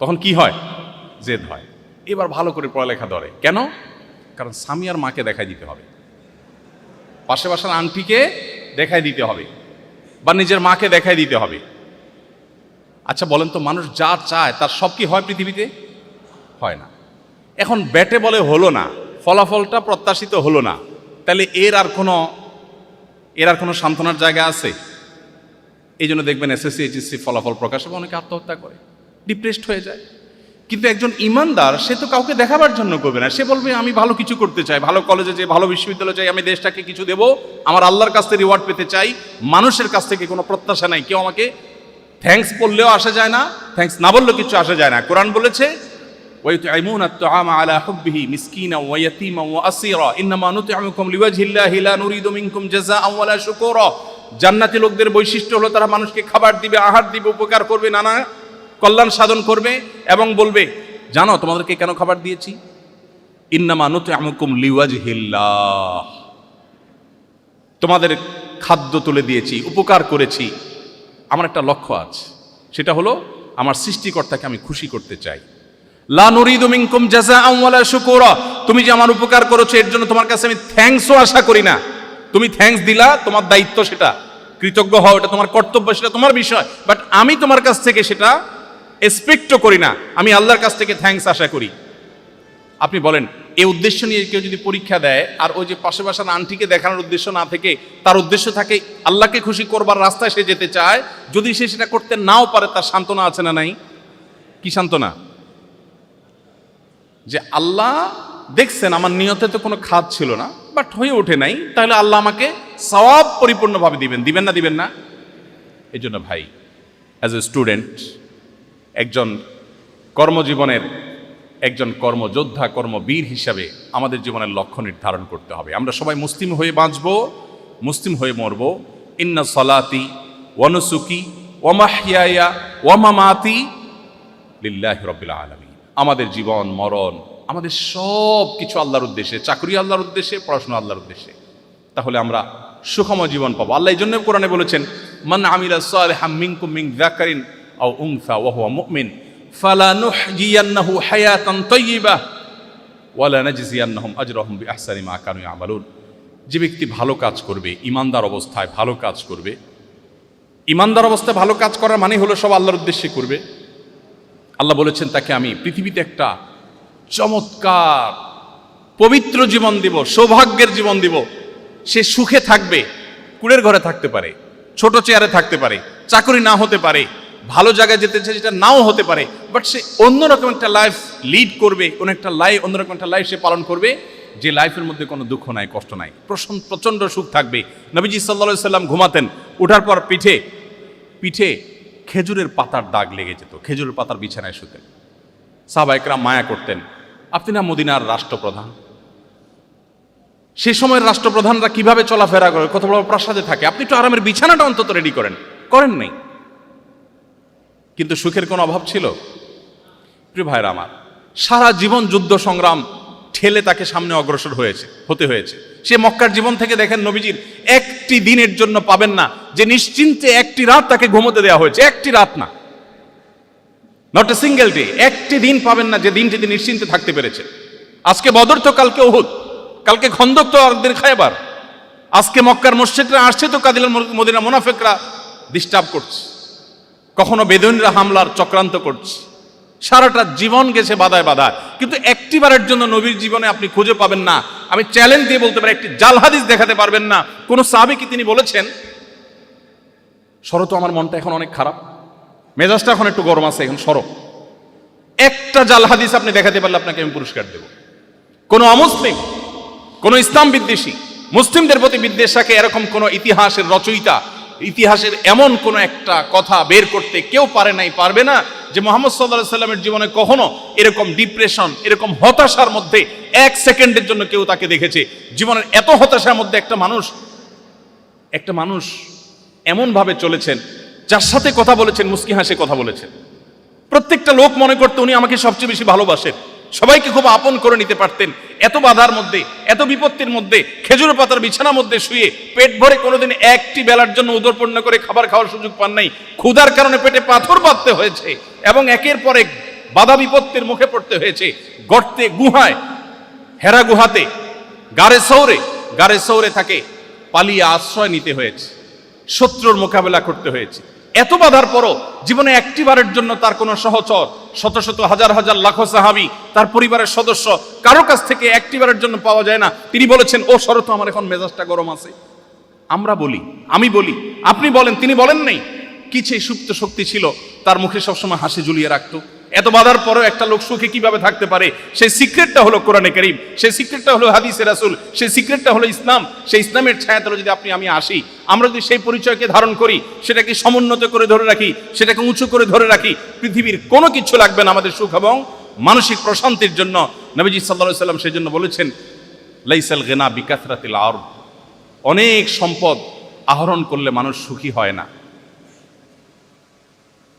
তখন কি হয়? জেদ হয়। এবার ভালো করে পড়ালেখা ধরে। কেন? কারণ সামিয়ার মাকে দেখাই দিতে হবে, পাশে বাসার আন্টিকে দেখাই দিতে হবে, বা নিজের মাকে দেখাই দিতে হবে। আচ্ছা বলেন তো, মানুষ যা চায় তার সব কি হয় পৃথিবীতে? হয় না। এখন ব্যাটে বলে হলো না, ফলাফলটা প্রত্যাশিত হলো না, তাহলে এর আর কোনো সান্ত্বনার জায়গা আছে? এই জন্য দেখবেন এসএসসি এইচএসসি ফলাফল প্রকাশ হবে, অনেকে আত্মহত্যা করে, ডিপ্রেসড হয়ে যায়। কিন্তু একজন ইমানদার, সে তো কাউকে দেখাবার জন্য করবে না, সে বলবে আমি ভালো কিছু করতে চাই, ভালো কলেজে যাই, ভালো বিশ্ববিদ্যালয়ে যাই, আমি দেশটাকে কিছু দেব, আমার আল্লাহর কাছ থেকে রিওয়ার্ড পেতে চাই, মানুষের কাছ থেকে কোনো প্রত্যাশা নাই। কেউ আমাকে থ্যাঙ্কস বললেও আসা যায় না, থ্যাঙ্কস না বললেও কিছু আসা যায় না। কোরআন বলেছে ويطعمون الطعام على حبه مسكينا ويتيما واسيرا انما نطعمكم لوجه الله لا نريد منكم جزاء ولا شكورا। জান্নাতি লোকদের বৈশিষ্ট্য হলো তারা মানুষকে খাবার দিবে, আহার দিবে, উপকার করবে, নানা কল্যাণ সাধন করবে এবং বলবে, জানো তোমাদেরকে কেন খাবার দিয়েছি? ইন্নামা নুতআমুকুম লিওয়াজহিল্লাহ, তোমাদের খাদ্য তুলে দিয়েছি, উপকার করেছি, আমার একটা লক্ষ্য আছে, সেটা হলো আমার সৃষ্টিকর্তাকে আমি খুশি করতে চাই। লা নুরিদু মিনকুম জাযাআন ওয়ালা শুকুরা, তুমি যে আমার উপকার করেছো এর জন্য তোমার কাছে আমি থ্যাঙ্কসও আশা করি না। তুমি থ্যাঙ্কস দিলা, তোমার দায়িত্ব, সেটা কৃতজ্ঞ হও, এটা তোমার কর্তব্য, সেটা তোমার বিষয়, বাট আমি তোমার কাছ থেকে সেটা এক্সপেক্টও করি না, আমি আল্লাহর কাছ থেকে থ্যাঙ্কস আশা করি। আপনি বলেন, এই উদ্দেশ্য নিয়ে কেউ যদি পরীক্ষা দেয় আর ওই যে পাশে বাসার আন্টিকে দেখানোর উদ্দেশ্য না থেকে তার উদ্দেশ্য থাকে আল্লাহকে খুশি করবার রাস্তায় সে যেতে চায়, যদি সে সেটা করতে নাও পারে, তার সান্ত্বনা আছে না নাই? কি সান্ত্বনা? যে আল্লাহ দেখছেন আমার নিয়তে তো কোনো খাদ ছিল না, বাট হয়ে ওঠে নাই, তাহলে আল্লাহ আমাকে সওয়াব পরিপূর্ণভাবে দিবেন, দিবেন না দিবেন না? এই জন্য ভাই, অ্যাজ এ স্টুডেন্ট, একজন কর্মজীবনের একজন কর্মযোদ্ধা, কর্মবীর হিসাবে আমাদের জীবনের লক্ষ্য নির্ধারণ করতে হবে। আমরা সবাই মুসলিম হয়ে বাঁচবো, মুসলিম হয়ে মরব। ইন্না সলাতি ওয়া নুসুকি ওয়া মাহইয়ায়া ওয়া মামাতি লিল্লাহি রাব্বিল আলামিন। আমাদের জীবন মরণ, আমাদের সব কিছু আল্লাহর উদ্দেশ্যে, চাকরি আল্লাহর উদ্দেশ্যে, পড়াশোনা আল্লাহর উদ্দেশ্যে, তাহলে আমরা সুখময় জীবন পাবো। আল্লাহ এই জন্য কোরআনে বলেছেন, মান আমিলা সালিহাম মিনকুম মিন যাকারিন আও উনসা ওয়া হুয়া মুমিন ফালানুহয়িয়ান্নাহু হায়াতান তাইয়্যিবাহ ওয়া লানাজজিয়ান্নাহুম আজরাহুম বিআহসানি মা কানু ইয়ামালুন। যে ব্যক্তি ভালো কাজ করবে, ইমানদার অবস্থায় ভালো কাজ করবে, ইমানদার অবস্থায় ভালো কাজ করার মানে হলো সব আল্লাহর উদ্দেশ্যে করবে। আল্লাহ বলেছেন তাকে আমি পৃথিবীতে একটা চমৎকার পবিত্র জীবন দিব, সৌভাগ্যের জীবন দিব। সে সুখে থাকবে, কুড়ের ঘরে থাকতে পারে, ছোট চেয়ারে থাকতে পারে, চাকরি না হতে পারে, ভালো জায়গায় যেতে চায় যেটা নাও হতে পারে, বাট সে অন্যরকম একটা লাইফ লিড করবে, কোন একটা লাইফ, অন্যরকম একটা লাইফ সে পালন করবে, যে লাইফের মধ্যে কোনো দুঃখ নাই, কষ্ট নাই, প্রচন্ড সুখ থাকবে। নবীজি সাল্লাল্লাহু আলাইহি সাল্লাম ঘুমাতেন, ওঠার পর পিঠে পিঠে খেজুরের পাতার দাগ লেগে যেত, খেজুরের পাতার বিছানায় শুতেন। সাহাবায়ে কেরাম মায়া করতেন। আপনি না মদিনার রাষ্ট্রপ্রধান, সে সময়ের রাষ্ট্রপ্রধানরা কিভাবে চলাফেরা করে, কত বড় প্রাসাদে থাকে, আপনি একটু আরামের বিছানাটা অন্তত রেডি করেন, করেন নাই। কিন্তু সুখের কোনো অভাব ছিল? প্রিয় ভাইরা আমার, সারা জীবন যুদ্ধ সংগ্রাম ঠেলে তাকে সামনে অগ্রসর হতে হয়েছে। সে মক্কার জীবন থেকে দেখেন নবীজির একটি দিনের জন্য পাবেন না যে নিশ্চিন্তে একটি রাত তাকে ঘুমোতে দেওয়া হয়েছে, একটি রাত না, নট এ সিঙ্গেল ডে, একটি দিন পাবেন না যে দিনটি তিনি নিশ্চিন্তে থাকতে পেরেছে। আজকে বদর তো কালকে উহুদ, কালকে খন্দক তো আরেকদিন খায়বার, আজকে মক্কার মসজিদরা আসছে তো কাদিলার মদিনা মুনাফিকরা ডিস্টার্ব করছে, কখনো বেদুইনরা হামলার চক্রান্ত করছে, সারাটা জীবন গেছে বাধায় বাধায়, কিন্তু একটিবারের জন্য নবীর জীবনে আপনি খুঁজে পাবেন না, আমি চ্যালেঞ্জ দিয়ে বলতে পারি, একটি জাল হাদিস দেখাতে পারবেন না কোন সাহাবী কি তিনি বলেছেন, শরত আমার মনটা এখন অনেক খারাপ, মেজাজটা এখন একটু গরম আছে, এখন সরব, একটা জাল হাদিস আপনি দেখাতে পারলে আপনাকে আমি পুরস্কার দেব। কোন অমুসলিম, কোন ইসলাম বিদ্বেষী, মুসলিমদের প্রতি বিদ্বেষাকে এরকম কোন ইতিহাসের রচয়িতা, ইতিহাসের এমন কোন একটা কথা বের করতে কেউ পারে নাই, পারবে না, যে মুহাম্মদ সাল্লাল্লাহু আলাইহি সাল্লামের জীবনে কখনো এরকম ডিপ্রেশন, এরকম হতাশার মধ্যে এক সেকেন্ডের জন্য কেউ তাকে দেখেছে। জীবনের এত হতাশার মধ্যে একটা মানুষ এমন ভাবে চলেছেন, যার সাথে কথা বলেছেন মুস্কি হাসে কথা বলেছেন, প্রত্যেকটা লোক মনে করতে উনি আমাকে সবচেয়ে বেশি ভালোবাসেন, সবাইকে খুব আপন করে নিতে পারতেন। এত বাধার মধ্যে, এত বিপত্তির মধ্যে, খেজুর পাতার বিছানার মধ্যে শুয়ে পেট ভরে কোনোদিন একটি বেলার জন্য উদরপূর্ণ করে খাবার খাওয়ার সুযোগ পান নাই, ক্ষুধার কারণে পেটে পাথর বাঁধতে হয়েছে এবং একের পর এক বাধা বিপত্তির মুখে পড়তে হয়েছে। গর্তে, গুহায়, হেরা গুহাতে, গারে সৌরে তাকে পালিয়ে আশ্রয় নিতে হয়েছে, শত্রুর মোকাবেলা করতে হয়েছে। এত বাধার পরও জীবনে একটিবারের জন্য তার কোনো সহচর, শত শত হাজার হাজার লাখো সাহাবী, তার পরিবারের সদস্য, কারো কাছ থেকে একটিবারের জন্য পাওয়া যায় না তিনি বলেছেন, ও শরত আমার এখন মেজাজটা গরম আছে। আমরা বলি, আমি বলি, আপনি বলেন, তিনি বলেন নাই। কি সেই সুপ্ত শক্তি ছিল তার মুখে সবসময় হাসি ঝুলিয়ে রাখতো? এত বাধার পরেও একটা লোক সুখে কিভাবে থাকতে পারে? সেই সিক্রেটটা হলো কোরআনে কারীম, সেই সিক্রেটটা হলো হাদিসে রাসূল, সেই সিক্রেটটা হলো ইসলাম। সেই ইসলামের ছায়াতলে যদি আমি আসি, আমরা যদি সেই পরিচয়কে ধারণ করি, সেটাকে সমুন্নত করে ধরে রাখি, সেটাকে উঁচু করে ধরে রাখি, পৃথিবীর কোনো কিছু লাগবে না আমাদের সুখ এবং মানসিক প্রশান্তির জন্য নবীজি সাল্লাল্লাহু আলাইহি সাল্লাম সেই জন্য বলেছেন, লাইসাল গিনা বিকাসরাতিল আরদ, অনেক সম্পদ আহরণ করলে মানুষ সুখী হয় না।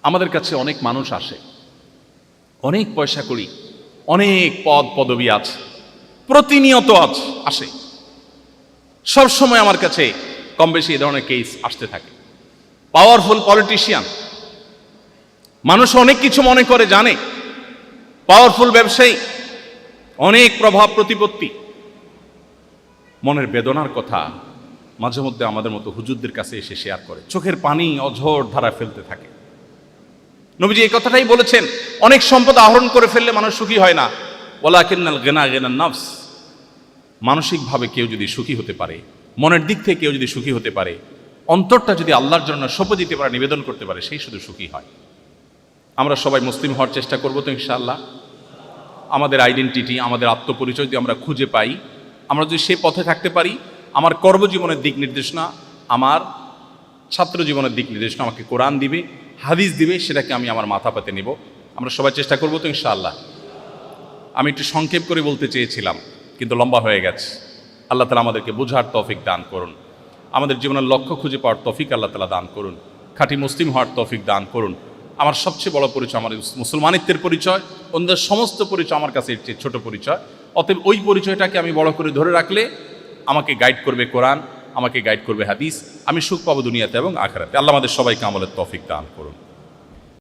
আমাদের কাছে অনেক মানুষ আসে, অনেক পয়সা করি, অনেক পদ পদবি আছে, প্রতিনিয়ত আসে, সবসময় আমার কাছে কম বেশি এই ধরনের কেস আসতে থাকে। পাওয়ারফুল পলিটিশিয়ান, মানুষ অনেক কিছু মনে করে জানে, পাওয়ারফুল ব্যবসায়ী, অনেক প্রভাব প্রতিপত্তি, মনের বেদনার কথা মাঝে মধ্যে আমাদের মতো হুজুরদের কাছে এসে শেয়ার করে, চোখের পানি অঝোর ধারা ফেলতে থাকে। নবীজি এই কথাটাই বলেছেন, অনেক সম্পদ আহরণ করে ফেললে মানুষ সুখী হয় না। ওয়ালাকিন্নাল গিনা গিনান নাফস, মানসিকভাবে কেউ যদি সুখী হতে পারে, মনের দিক থেকে কেউ যদি সুখী হতে পারে, অন্তরটা যদি আল্লাহর জন্য সঁপে দিতে পারে, নিবেদন করতে পারে, সেই শুধু সুখী হয়। আমরা সবাই মুসলিম হওয়ার চেষ্টা করবো তো ইনশাআল্লাহ। আমাদের আইডেন্টিটি, আমাদের আত্মপরিচয় যদি আমরা খুঁজে পাই, আমরা যদি সে পথে থাকতে পারি, আমার কর্মজীবনের দিক নির্দেশনা, আমার ছাত্র জীবনের দিক নির্দেশনা আমাকে কোরআন দিবে, হাদিস দিবে, সেটাকে আমি আমার মাথা পাতে নেব। আমরা সবাই চেষ্টা করবো তো ইনশাআল্লাহ। আমি একটু সংক্ষেপ করে বলতে চেয়েছিলাম, কিন্তু লম্বা হয়ে গেছে। আল্লাহ তাআলা আমাদেরকে বোঝার তৌফিক দান করুন, আমাদের জীবনের লক্ষ্য খুঁজে পাওয়ার তৌফিক আল্লাহ তাআলা দান করুন, খাঁটি মুসলিম হওয়ার তৌফিক দান করুন। আমার সবচেয়ে বড় পরিচয় আমার মুসলমানিত্বের পরিচয়, অন্যদের সমস্ত পরিচয় আমার কাছে এর চেয়ে ছোট পরিচয়। অতএব ওই পরিচয়টাকে আমি বড় করে ধরে রাখলে আমাকে গাইড করবে কোরআন, আমাকে গাইড করবে হাদিস, আমি সুখ পাবো দুনিয়াতে এবং আখিরাতে। আল্লাহ আমাদের সবাইকে আমলের তৌফিক দান করুন।